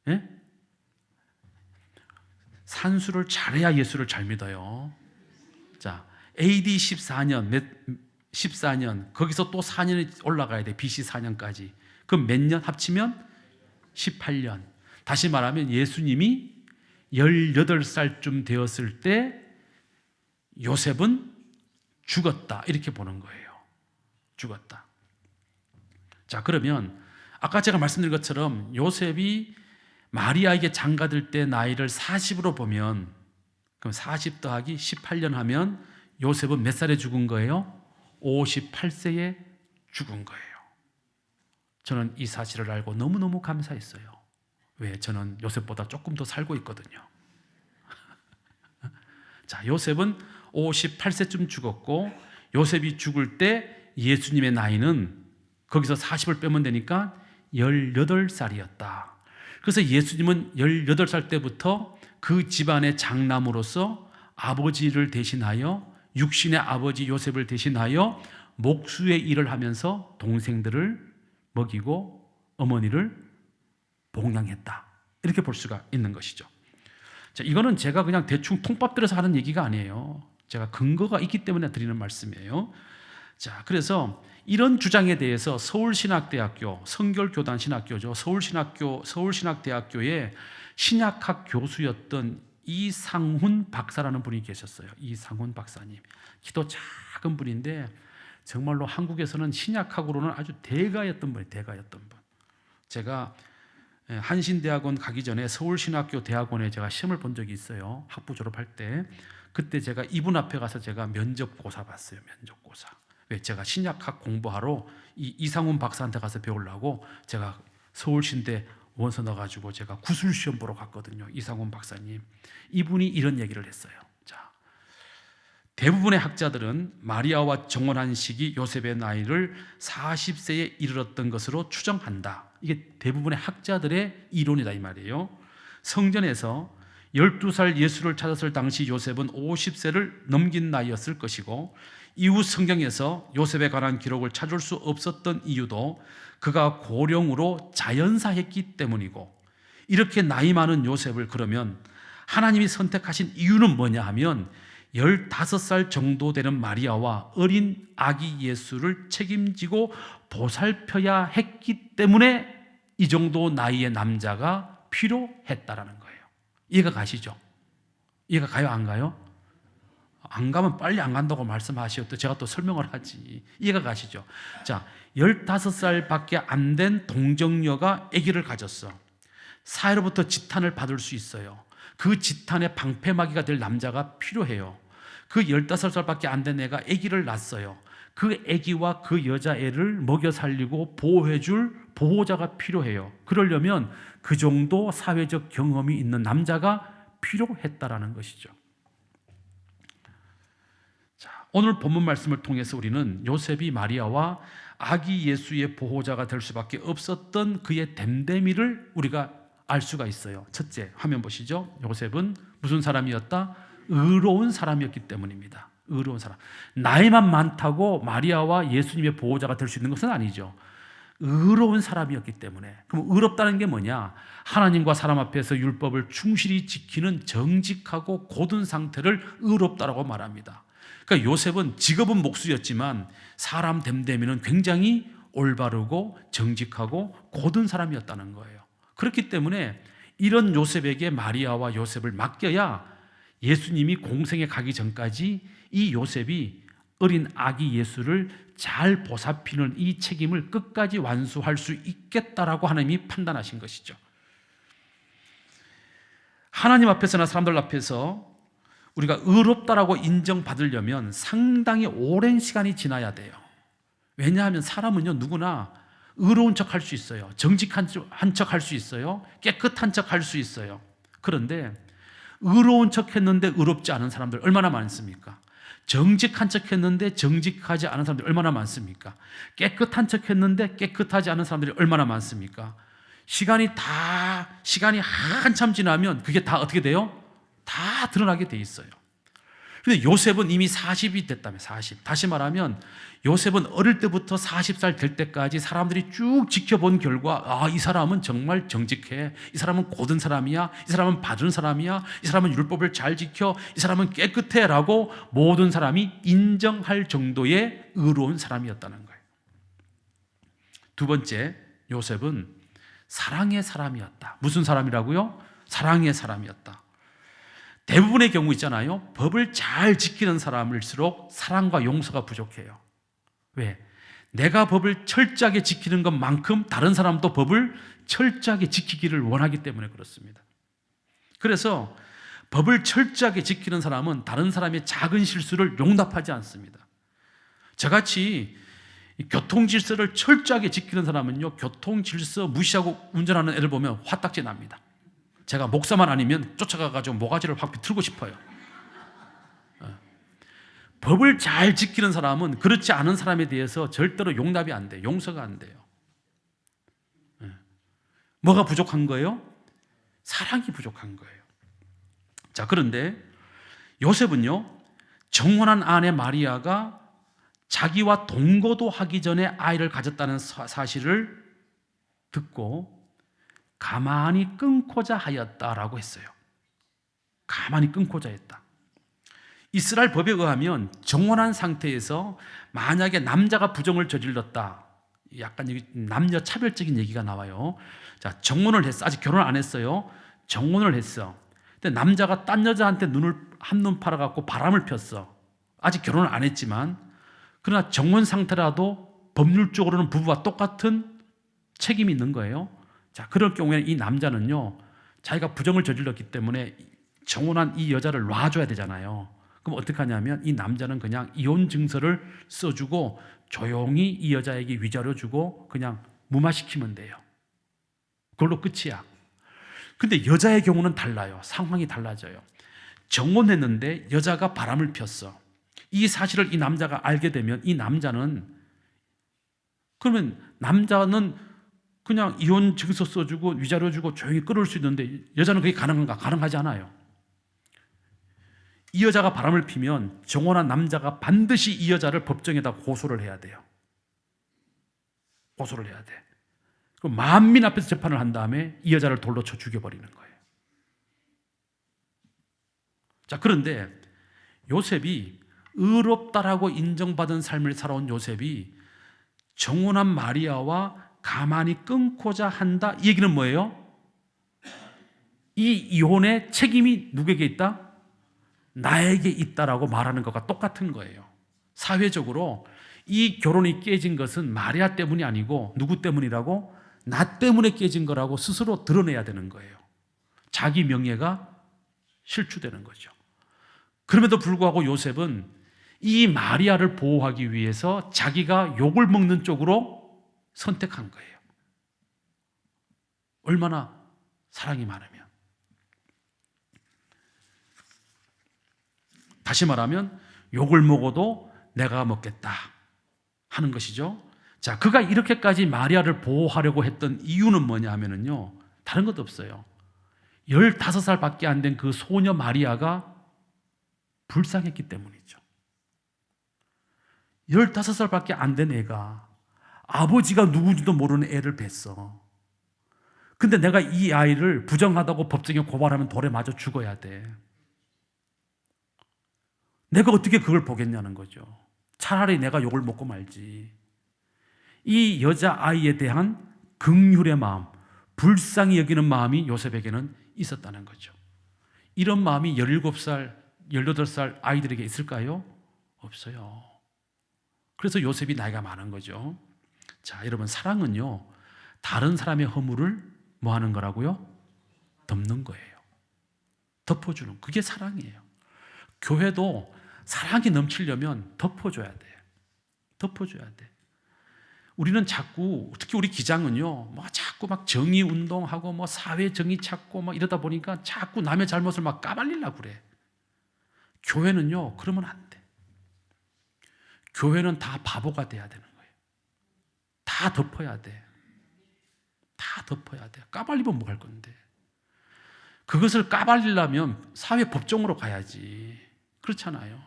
S1: 예? 산수를 잘해야 예수를 잘 믿어요. 자, AD 14년, 거기서 또 4년이 올라가야 돼. BC 4년까지. 그럼 몇 년 합치면 18년. 다시 말하면 예수님이 18살쯤 되었을 때 요셉은 죽었다. 이렇게 보는 거예요. 죽었다. 자, 그러면 아까 제가 말씀드린 것처럼 요셉이 마리아에게 장가들 때 나이를 40으로 보면, 그럼 40 더하기 18년 하면 요셉은 몇 살에 죽은 거예요? 58세에 죽은 거예요. 저는 이 사실을 알고 너무너무 감사했어요. 왜? 저는 요셉보다 조금 더 살고 있거든요. 자, 요셉은 58세쯤 죽었고, 요셉이 죽을 때 예수님의 나이는 거기서 40을 빼면 되니까 18살이었다. 그래서 예수님은 18살 때부터 그 집안의 장남으로서 아버지를 대신하여, 육신의 아버지 요셉을 대신하여 목수의 일을 하면서 동생들을 먹이고 어머니를 봉양했다. 이렇게 볼 수가 있는 것이죠. 자, 이거는 제가 그냥 대충 통밥 들어서 하는 얘기가 아니에요. 제가 근거가 있기 때문에 드리는 말씀이에요. 자, 그래서 이런 주장에 대해서 서울신학대학교, 성결교단신학교죠. 서울신학대학교의 신약학 교수였던 이상훈 박사라는 분이 계셨어요. 이상훈 박사님. 키도 작은 분인데 정말로 한국에서는 신약학으로는 아주 대가였던 분이에요. 대가였던 분. 제가 한신대학원 가기 전에 서울신학교 대학원에 제가 시험을 본 적이 있어요. 학부 졸업할 때. 그때 제가 이분 앞에 가서 제가 면접고사 봤어요. 면접고사. 왜? 제가 신약학 공부하러 이상훈 박사한테 가서 배우려고 제가 서울신대 원서 넣어가지고 제가 구술시험 보러 갔거든요. 이상훈 박사님. 이분이 이런 얘기를 했어요. 자, 대부분의 학자들은 마리아와 정혼한 시기 요셉의 나이를 40세에 이르렀던 것으로 추정한다. 이게 대부분의 학자들의 이론이다 이 말이에요. 성전에서 12살 예수를 찾았을 당시 요셉은 50세를 넘긴 나이였을 것이고, 이후 성경에서 요셉에 관한 기록을 찾을 수 없었던 이유도 그가 고령으로 자연사했기 때문이고, 이렇게 나이 많은 요셉을 그러면 하나님이 선택하신 이유는 뭐냐 하면 15살 정도 되는 마리아와 어린 아기 예수를 책임지고 보살펴야 했기 때문에 이 정도 나이의 남자가 필요했다라는 거예요. 이해가 가시죠? 이해가 가요? 안 가요? 안 가면 빨리 안 간다고 말씀하시오. 또 제가 또 설명을 하지. 이해가 가시죠? 자, 15살밖에 안 된 동정녀가 아기를 가졌어. 사회로부터 지탄을 받을 수 있어요. 그 지탄의 방패막이가 될 남자가 필요해요. 그 15살밖에 안 된 애가 아기를 낳았어요. 그 아기와 그 여자애를 먹여 살리고 보호해줄 보호자가 필요해요. 그러려면 그 정도 사회적 경험이 있는 남자가 필요했다라는 것이죠. 자, 오늘 본문 말씀을 통해서 우리는 요셉이 마리아와 아기 예수의 보호자가 될 수밖에 없었던 그의 됨됨이를 우리가 알 수가 있어요. 첫째, 화면 보시죠. 요셉은 무슨 사람이었다? 의로운 사람이었기 때문입니다. 의로운 사람. 나이만 많다고 마리아와 예수님의 보호자가 될 수 있는 것은 아니죠. 의로운 사람이었기 때문에. 그럼 의롭다는 게 뭐냐? 하나님과 사람 앞에서 율법을 충실히 지키는 정직하고 고든 상태를 의롭다라고 말합니다. 그러니까 요셉은 직업은 목수였지만 사람 됨됨이는 굉장히 올바르고 정직하고 고든 사람이었다는 거예요. 그렇기 때문에 이런 요셉에게 마리아와 요셉을 맡겨야 예수님이 공생에 가기 전까지 이 요셉이 어린 아기 예수를 잘 보살피는 이 책임을 끝까지 완수할 수 있겠다라고 하나님이 판단하신 것이죠. 하나님 앞에서나 사람들 앞에서 우리가 의롭다라고 인정받으려면 상당히 오랜 시간이 지나야 돼요. 왜냐하면 사람은요, 누구나 의로운 척 할 수 있어요. 정직한 척 할 수 있어요. 깨끗한 척 할 수 있어요. 그런데 의로운 척 했는데 의롭지 않은 사람들 얼마나 많습니까? 정직한 척 했는데 정직하지 않은 사람들이 얼마나 많습니까? 깨끗한 척 했는데 깨끗하지 않은 사람들이 얼마나 많습니까? 시간이 한참 지나면 그게 다 어떻게 돼요? 다 드러나게 돼 있어요. 근데 요셉은 이미 40이 됐다며, 40. 다시 말하면 요셉은 어릴 때부터 40살 될 때까지 사람들이 쭉 지켜본 결과, 아, 이 사람은 정말 정직해. 이 사람은 고든 사람이야. 이 사람은 바른 사람이야. 이 사람은 율법을 잘 지켜. 이 사람은 깨끗해. 라고 모든 사람이 인정할 정도의 의로운 사람이었다는 거예요. 두 번째, 요셉은 사랑의 사람이었다. 무슨 사람이라고요? 사랑의 사람이었다. 대부분의 경우 있잖아요. 법을 잘 지키는 사람일수록 사랑과 용서가 부족해요. 왜? 내가 법을 철저하게 지키는 것만큼 다른 사람도 법을 철저하게 지키기를 원하기 때문에 그렇습니다. 그래서 법을 철저하게 지키는 사람은 다른 사람의 작은 실수를 용납하지 않습니다. 저같이 교통 질서를 철저하게 지키는 사람은요, 교통 질서 무시하고 운전하는 애들 보면 화딱지 납니다. 제가 목사만 아니면 쫓아가가지고 모가지를 확 비틀고 싶어요. 법을 잘 지키는 사람은 그렇지 않은 사람에 대해서 절대로 용납이 안 돼요. 용서가 안 돼요. 뭐가 부족한 거예요? 사랑이 부족한 거예요. 자, 그런데 요셉은요, 정혼한 아내 마리아가 자기와 동거도 하기 전에 아이를 가졌다는 사실을 듣고 가만히 끊고자 하였다라고 했어요. 가만히 끊고자 했다. 이스라엘 법에 의하면 정혼한 상태에서 만약에 남자가 부정을 저질렀다, 약간 남녀 차별적인 얘기가 나와요. 자, 정혼을 했어. 아직 결혼 안 했어요. 정혼을 했어. 근데 남자가 딴 여자한테 눈을 한눈 팔아갖고 바람을 폈어. 아직 결혼을 안 했지만, 그러나 정혼 상태라도 법률적으로는 부부와 똑같은 책임이 있는 거예요. 자, 그럴 경우에는 이 남자는요, 자기가 부정을 저질렀기 때문에 정혼한 이 여자를 놔줘야 되잖아요. 그럼 어떻게 하냐면 이 남자는 그냥 이혼 증서를 써주고 조용히 이 여자에게 위자료 주고 그냥 무마시키면 돼요. 그걸로 끝이야. 근데 여자의 경우는 달라요. 상황이 달라져요. 정혼했는데 여자가 바람을 폈어. 이 사실을 이 남자가 알게 되면 이 남자는, 그러면 남자는 그냥 이혼 증서 써주고 위자료 주고 조용히 끌어올 수 있는데 여자는 그게 가능한가? 가능하지 않아요. 이 여자가 바람을 피면 정혼한 남자가 반드시 이 여자를 법정에다 고소를 해야 돼요. 고소를 해야 돼. 그럼 만민 앞에서 재판을 한 다음에 이 여자를 돌로 쳐 죽여버리는 거예요. 자, 그런데 요셉이 의롭다라고 인정받은 삶을 살아온 요셉이 정혼한 마리아와 가만히 끊고자 한다, 이 얘기는 뭐예요? 이 이혼의 책임이 누구에게 있다? 나에게 있다라고 말하는 것과 똑같은 거예요. 사회적으로 이 결혼이 깨진 것은 마리아 때문이 아니고 누구 때문이라고? 나 때문에 깨진 거라고 스스로 드러내야 되는 거예요. 자기 명예가 실추되는 거죠. 그럼에도 불구하고 요셉은 이 마리아를 보호하기 위해서 자기가 욕을 먹는 쪽으로 선택한 거예요. 얼마나 사랑이 많으면. 다시 말하면 욕을 먹어도 내가 먹겠다 하는 것이죠. 자, 그가 이렇게까지 마리아를 보호하려고 했던 이유는 뭐냐 하면은요, 다른 것도 없어요. 15살밖에 안 된 그 소녀 마리아가 불쌍했기 때문이죠. 15살밖에 안 된 애가 아버지가 누군지도 모르는 애를 뵀어. 근데 내가 이 아이를 부정하다고 법정에 고발하면 돌에 맞아 죽어야 돼. 내가 어떻게 그걸 보겠냐는 거죠. 차라리 내가 욕을 먹고 말지. 이 여자아이에 대한 긍휼의 마음, 불쌍히 여기는 마음이 요셉에게는 있었다는 거죠. 이런 마음이 17살, 18살 아이들에게 있을까요? 없어요. 그래서 요셉이 나이가 많은 거죠. 자, 여러분, 사랑은요, 다른 사람의 허물을 뭐 하는 거라고요? 덮는 거예요. 덮어주는, 그게 사랑이에요. 교회도 사랑이 넘치려면 덮어줘야 돼. 덮어줘야 돼. 우리는 자꾸, 특히 우리 기장은요, 뭐 자꾸 막 정의 운동하고 뭐 사회 정의 찾고 막 이러다 보니까 자꾸 남의 잘못을 막 까발리려고 그래. 교회는요, 그러면 안 돼. 교회는 다 바보가 돼야 되는 거예요. 다 덮어야 돼. 다 덮어야 돼. 까발리면 뭐 할 건데. 그것을 까발리려면 사회 법정으로 가야지. 그렇잖아요.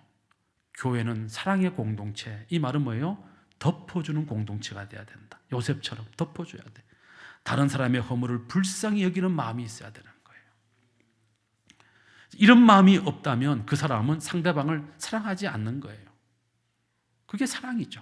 S1: 교회는 사랑의 공동체. 이 말은 뭐예요? 덮어주는 공동체가 돼야 된다. 요셉처럼 덮어줘야 돼. 다른 사람의 허물을 불쌍히 여기는 마음이 있어야 되는 거예요. 이런 마음이 없다면 그 사람은 상대방을 사랑하지 않는 거예요. 그게 사랑이죠.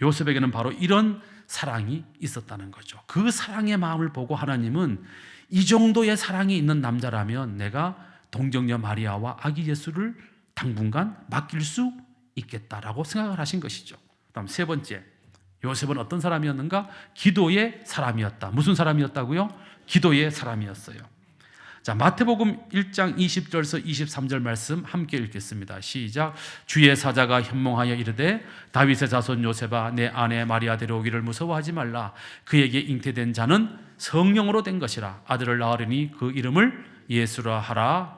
S1: 요셉에게는 바로 이런 사랑이 있었다는 거죠. 그 사랑의 마음을 보고 하나님은 이 정도의 사랑이 있는 남자라면 내가 동정녀 마리아와 아기 예수를 당분간 맡길 수 있겠다라고 생각을 하신 것이죠. 다음 세 번째, 요셉은 어떤 사람이었는가? 기도의 사람이었다. 무슨 사람이었다고요? 기도의 사람이었어요. 자, 마태복음 1장 20절에서 23절 말씀 함께 읽겠습니다. 시작. 주의 사자가 현몽하여 이르되 다윗의 자손 요셉아 내 아내 마리아 데려오기를 무서워하지 말라. 그에게 잉태된 자는 성령으로 된 것이라. 아들을 낳으리니 그 이름을 예수라 하라.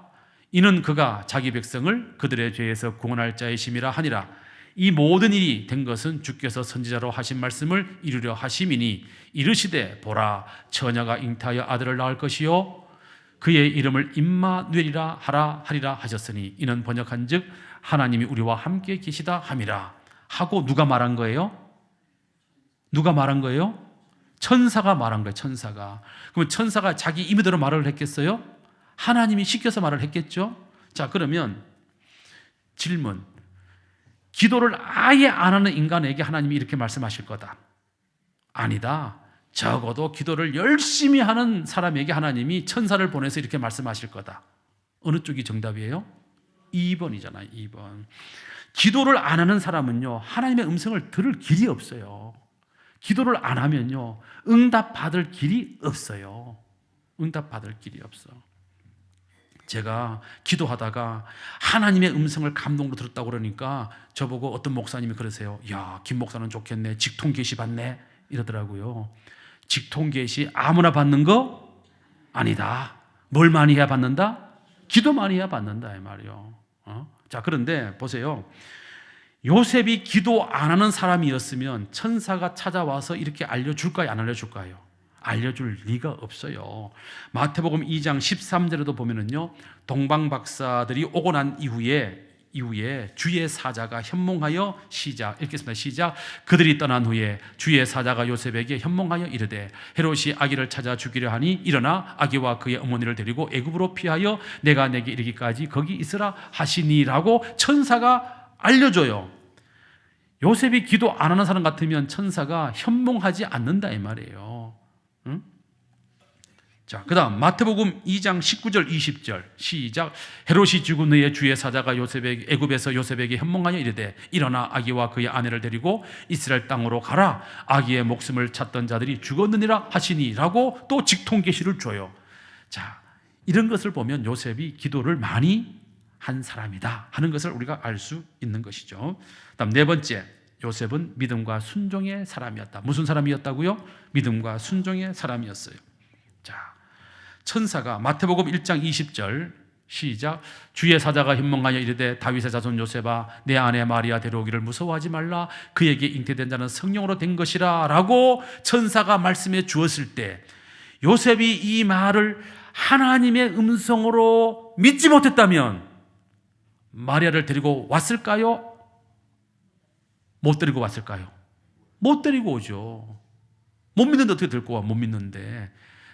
S1: 이는 그가 자기 백성을 그들의 죄에서 구원할 자의 심이라 하니라. 이 모든 일이 된 것은 주께서 선지자로 하신 말씀을 이루려 하심이니 이르시되 보라 처녀가 잉태하여 아들을 낳을 것이요 그의 이름을 임마누엘이라 하리라 하셨으니 이는 번역한즉 하나님이 우리와 함께 계시다 함이라. 하고 누가 말한 거예요? 누가 말한 거예요? 천사가 말한 거예요. 천사가. 그러면 천사가 자기 임의대로 말을 했겠어요? 하나님이 시켜서 말을 했겠죠? 자, 그러면 질문. 기도를 아예 안 하는 인간에게 하나님이 이렇게 말씀하실 거다. 아니다. 적어도 기도를 열심히 하는 사람에게 하나님이 천사를 보내서 이렇게 말씀하실 거다. 어느 쪽이 정답이에요? 2번이잖아요. 2번. 기도를 안 하는 사람은요, 하나님의 음성을 들을 길이 없어요. 기도를 안 하면요, 응답받을 길이 없어요. 응답받을 길이 없어. 제가 기도하다가 하나님의 음성을 감동으로 들었다고 그러니까 저보고 어떤 목사님이 그러세요. 야, 김 목사는 좋겠네. 직통 계시 받네. 이러더라고요. 직통 계시 아무나 받는 거 아니다. 뭘 많이 해야 받는다? 기도 많이 해야 받는다 이 말이요. 자, 그런데 보세요. 요셉이 기도 안 하는 사람이었으면 천사가 찾아와서 이렇게 알려줄까요? 안 알려줄까요? 알려줄 리가 없어요. 마태복음 2장 13절에도 보면은요, 동방 박사들이 오고 난 이후에 주의 사자가 현몽하여 시작 읽겠습니다. 시작. 그들이 떠난 후에 주의 사자가 요셉에게 현몽하여 이르되 헤롯이 아기를 찾아 죽이려 하니 일어나 아기와 그의 어머니를 데리고 애굽으로 피하여 내가 내게 이르기까지 거기 있으라 하시니라고 천사가 알려줘요. 요셉이 기도 안 하는 사람 같으면 천사가 현몽하지 않는다 이 말이에요. 응? 자, 그 다음 마태복음 2장 19절 20절 시작. 헤롯이 죽은 후에 주의 사자가 애굽에서 요셉에게 현몽하여 이르되 일어나 아기와 그의 아내를 데리고 이스라엘 땅으로 가라. 아기의 목숨을 찾던 자들이 죽었느니라 하시니라고 또 직통 계시를 줘요. 자, 이런 것을 보면 요셉이 기도를 많이 한 사람이다 하는 것을 우리가 알 수 있는 것이죠. 다음 네 번째, 요셉은 믿음과 순종의 사람이었다. 무슨 사람이었다고요? 믿음과 순종의 사람이었어요. 자, 천사가 마태복음 1장 20절 시작. 주의 사자가 현몽하여 이르되 다윗의 자손 요셉아 내 아내 마리아 데려오기를 무서워하지 말라. 그에게 잉태된 자는 성령으로 된 것이라 라고 천사가 말씀해 주었을 때 요셉이 이 말을 하나님의 음성으로 믿지 못했다면 마리아를 데리고 왔을까요? 못 데리고 왔을까요? 못 데리고 오죠. 못 믿는데 어떻게 데리고 와? 못 믿는데.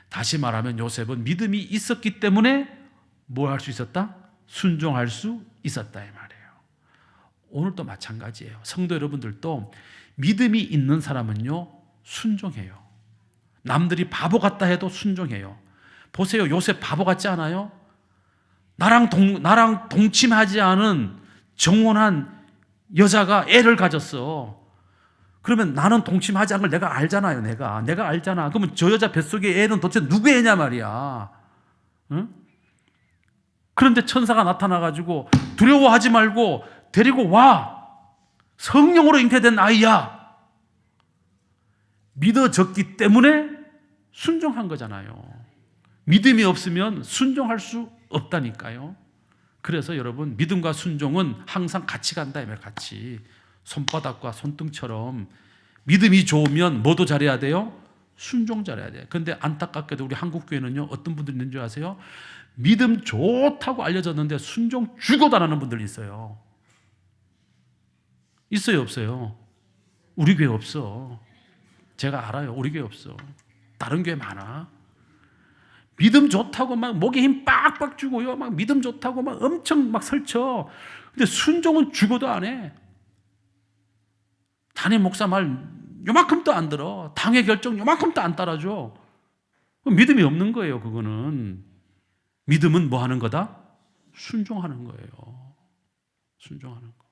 S1: 다시 말하면 요셉은 믿음이 있었기 때문에 뭘 할 수 있었다? 순종할 수 있었다 이 말이에요. 오늘도 마찬가지예요. 성도 여러분들도 믿음이 있는 사람은요 순종해요. 남들이 바보 같다 해도 순종해요. 보세요. 요셉 바보 같지 않아요? 나랑 동침하지 않은 정혼한 여자가 애를 가졌어. 그러면 나는 동침하지 않은 걸 내가 알잖아요. 내가 알잖아. 그러면 저 여자 뱃속의 애는 도대체 누구의 애냐 말이야. 응? 그런데 천사가 나타나가지고 두려워하지 말고 데리고 와. 성령으로 잉태된 아이야. 믿어졌기 때문에 순종한 거잖아요. 믿음이 없으면 순종할 수 없다니까요. 그래서 여러분 믿음과 순종은 항상 같이 간다. 같이. 손바닥과 손등처럼 믿음이 좋으면 뭐도 잘해야 돼요? 순종 잘해야 돼요. 그런데 안타깝게도 우리 한국교회는요 어떤 분들이 있는 줄 아세요? 믿음 좋다고 알려졌는데 순종 죽어도 안 하는 분들이 있어요. 있어요 없어요? 우리 교회 없어. 제가 알아요. 우리 교회 없어. 다른 교회 많아. 믿음 좋다고 막 목에 힘 빡빡 주고요. 막 믿음 좋다고 막 엄청 막 설쳐. 근데 순종은 죽어도 안 해. 담임 목사 말 요만큼도 안 들어. 당회 결정 요만큼도 안 따라줘. 믿음이 없는 거예요. 그거는. 믿음은 뭐 하는 거다? 순종하는 거예요. 순종하는 거.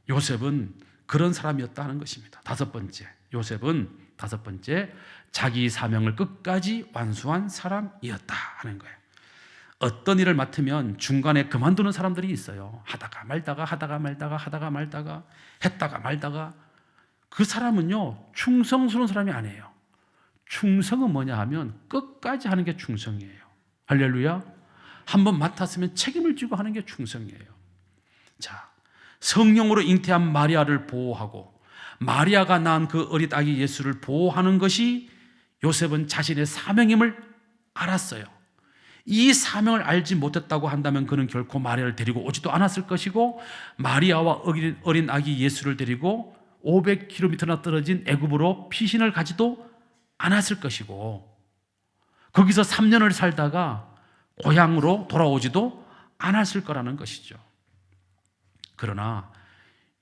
S1: 요셉은 그런 사람이었다는 것입니다. 다섯 번째, 요셉은 다섯 번째, 자기 사명을 끝까지 완수한 사람이었다 하는 거예요. 어떤 일을 맡으면 중간에 그만두는 사람들이 있어요. 하다가 말다가 했다가 말다가. 그 사람은요, 충성스러운 사람이 아니에요. 충성은 뭐냐 하면 끝까지 하는 게 충성이에요. 할렐루야. 한번 맡았으면 책임을 지고 하는 게 충성이에요. 자, 성령으로 잉태한 마리아를 보호하고 마리아가 낳은 그 어린 아기 예수를 보호하는 것이 요셉은 자신의 사명임을 알았어요. 이 사명을 알지 못했다고 한다면 그는 결코 마리아를 데리고 오지도 않았을 것이고, 마리아와 어린 아기 예수를 데리고 500km나 떨어진 애굽으로 피신을 가지도 않았을 것이고, 거기서 3년을 살다가 고향으로 돌아오지도 않았을 거라는 것이죠. 그러나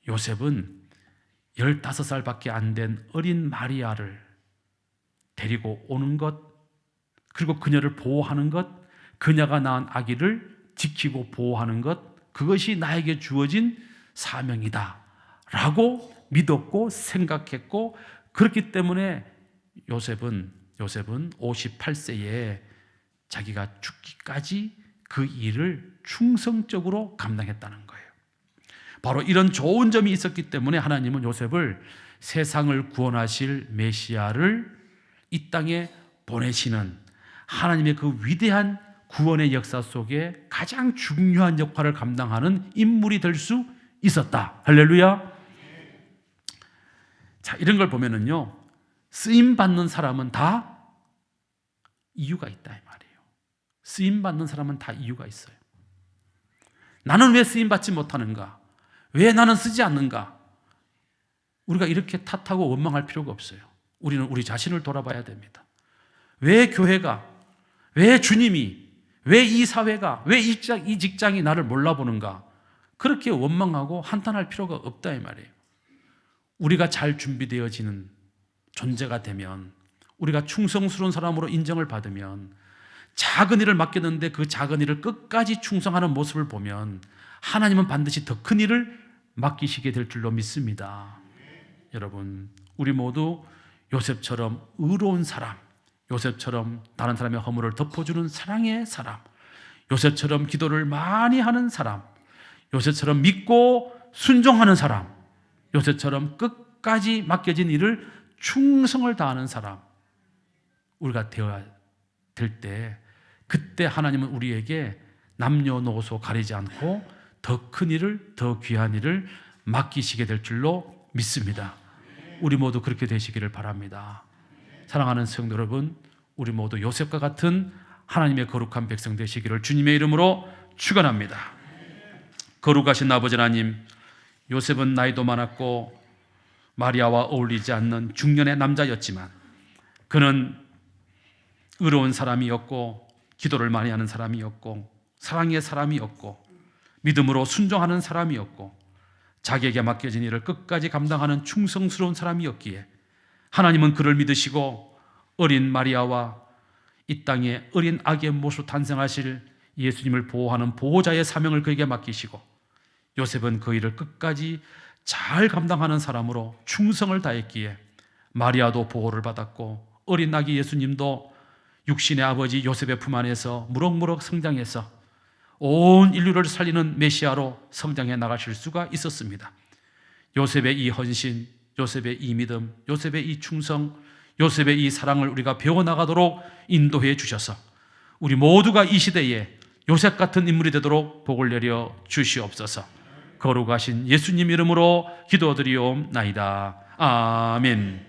S1: 요셉은 15살밖에 안 된 어린 마리아를 데리고 오는 것, 그리고 그녀를 보호하는 것, 그녀가 낳은 아기를 지키고 보호하는 것, 그것이 나에게 주어진 사명이다 라고 믿었고 생각했고, 그렇기 때문에 요셉은 58세에 자기가 죽기까지 그 일을 충성적으로 감당했다는 거예요. 바로 이런 좋은 점이 있었기 때문에 하나님은 요셉을 세상을 구원하실 메시아를 이 땅에 보내시는 하나님의 그 위대한 구원의 역사 속에 가장 중요한 역할을 감당하는 인물이 될 수 있었다. 할렐루야. 자, 이런 걸 보면은요, 쓰임 받는 사람은 다 이유가 있다 이 말이에요. 쓰임 받는 사람은 다 이유가 있어요. 나는 왜 쓰임 받지 못하는가? 왜 나는 쓰지 않는가? 우리가 이렇게 탓하고 원망할 필요가 없어요. 우리는 우리 자신을 돌아봐야 됩니다. 왜 교회가, 왜 주님이, 왜 이 사회가, 왜 이 직장이 나를 몰라보는가? 그렇게 원망하고 한탄할 필요가 없다 이 말이에요. 우리가 잘 준비되어지는 존재가 되면, 우리가 충성스러운 사람으로 인정을 받으면, 작은 일을 맡겼는데 그 작은 일을 끝까지 충성하는 모습을 보면 하나님은 반드시 더 큰 일을 맡기시게 될 줄로 믿습니다. 여러분, 우리 모두 요셉처럼 의로운 사람, 요셉처럼 다른 사람의 허물을 덮어주는 사랑의 사람, 요셉처럼 기도를 많이 하는 사람, 요셉처럼 믿고 순종하는 사람, 요셉처럼 끝까지 맡겨진 일을 충성을 다하는 사람, 우리가 되어야 될 때, 그때 하나님은 우리에게 남녀노소 가리지 않고 더 큰 일을, 더 귀한 일을 맡기시게 될 줄로 믿습니다. 우리 모두 그렇게 되시기를 바랍니다. 사랑하는 성도 여러분, 우리 모두 요셉과 같은 하나님의 거룩한 백성 되시기를 주님의 이름으로 축원합니다. 거룩하신 아버지 하나님, 요셉은 나이도 많았고 마리아와 어울리지 않는 중년의 남자였지만 그는 의로운 사람이었고 기도를 많이 하는 사람이었고 사랑의 사람이었고 믿음으로 순종하는 사람이었고 자기에게 맡겨진 일을 끝까지 감당하는 충성스러운 사람이었기에 하나님은 그를 믿으시고 어린 마리아와 이 땅에 어린 아기의 모습 탄생하실 예수님을 보호하는 보호자의 사명을 그에게 맡기시고 요셉은 그 일을 끝까지 잘 감당하는 사람으로 충성을 다했기에 마리아도 보호를 받았고 어린 아기 예수님도 육신의 아버지 요셉의 품 안에서 무럭무럭 성장해서 온 인류를 살리는 메시아로 성장해 나가실 수가 있었습니다. 요셉의 이 헌신, 요셉의 이 믿음, 요셉의 이 충성, 요셉의 이 사랑을 우리가 배워나가도록 인도해 주셔서 우리 모두가 이 시대에 요셉 같은 인물이 되도록 복을 내려 주시옵소서. 거룩하신 예수님 이름으로 기도드리옵나이다. 아멘.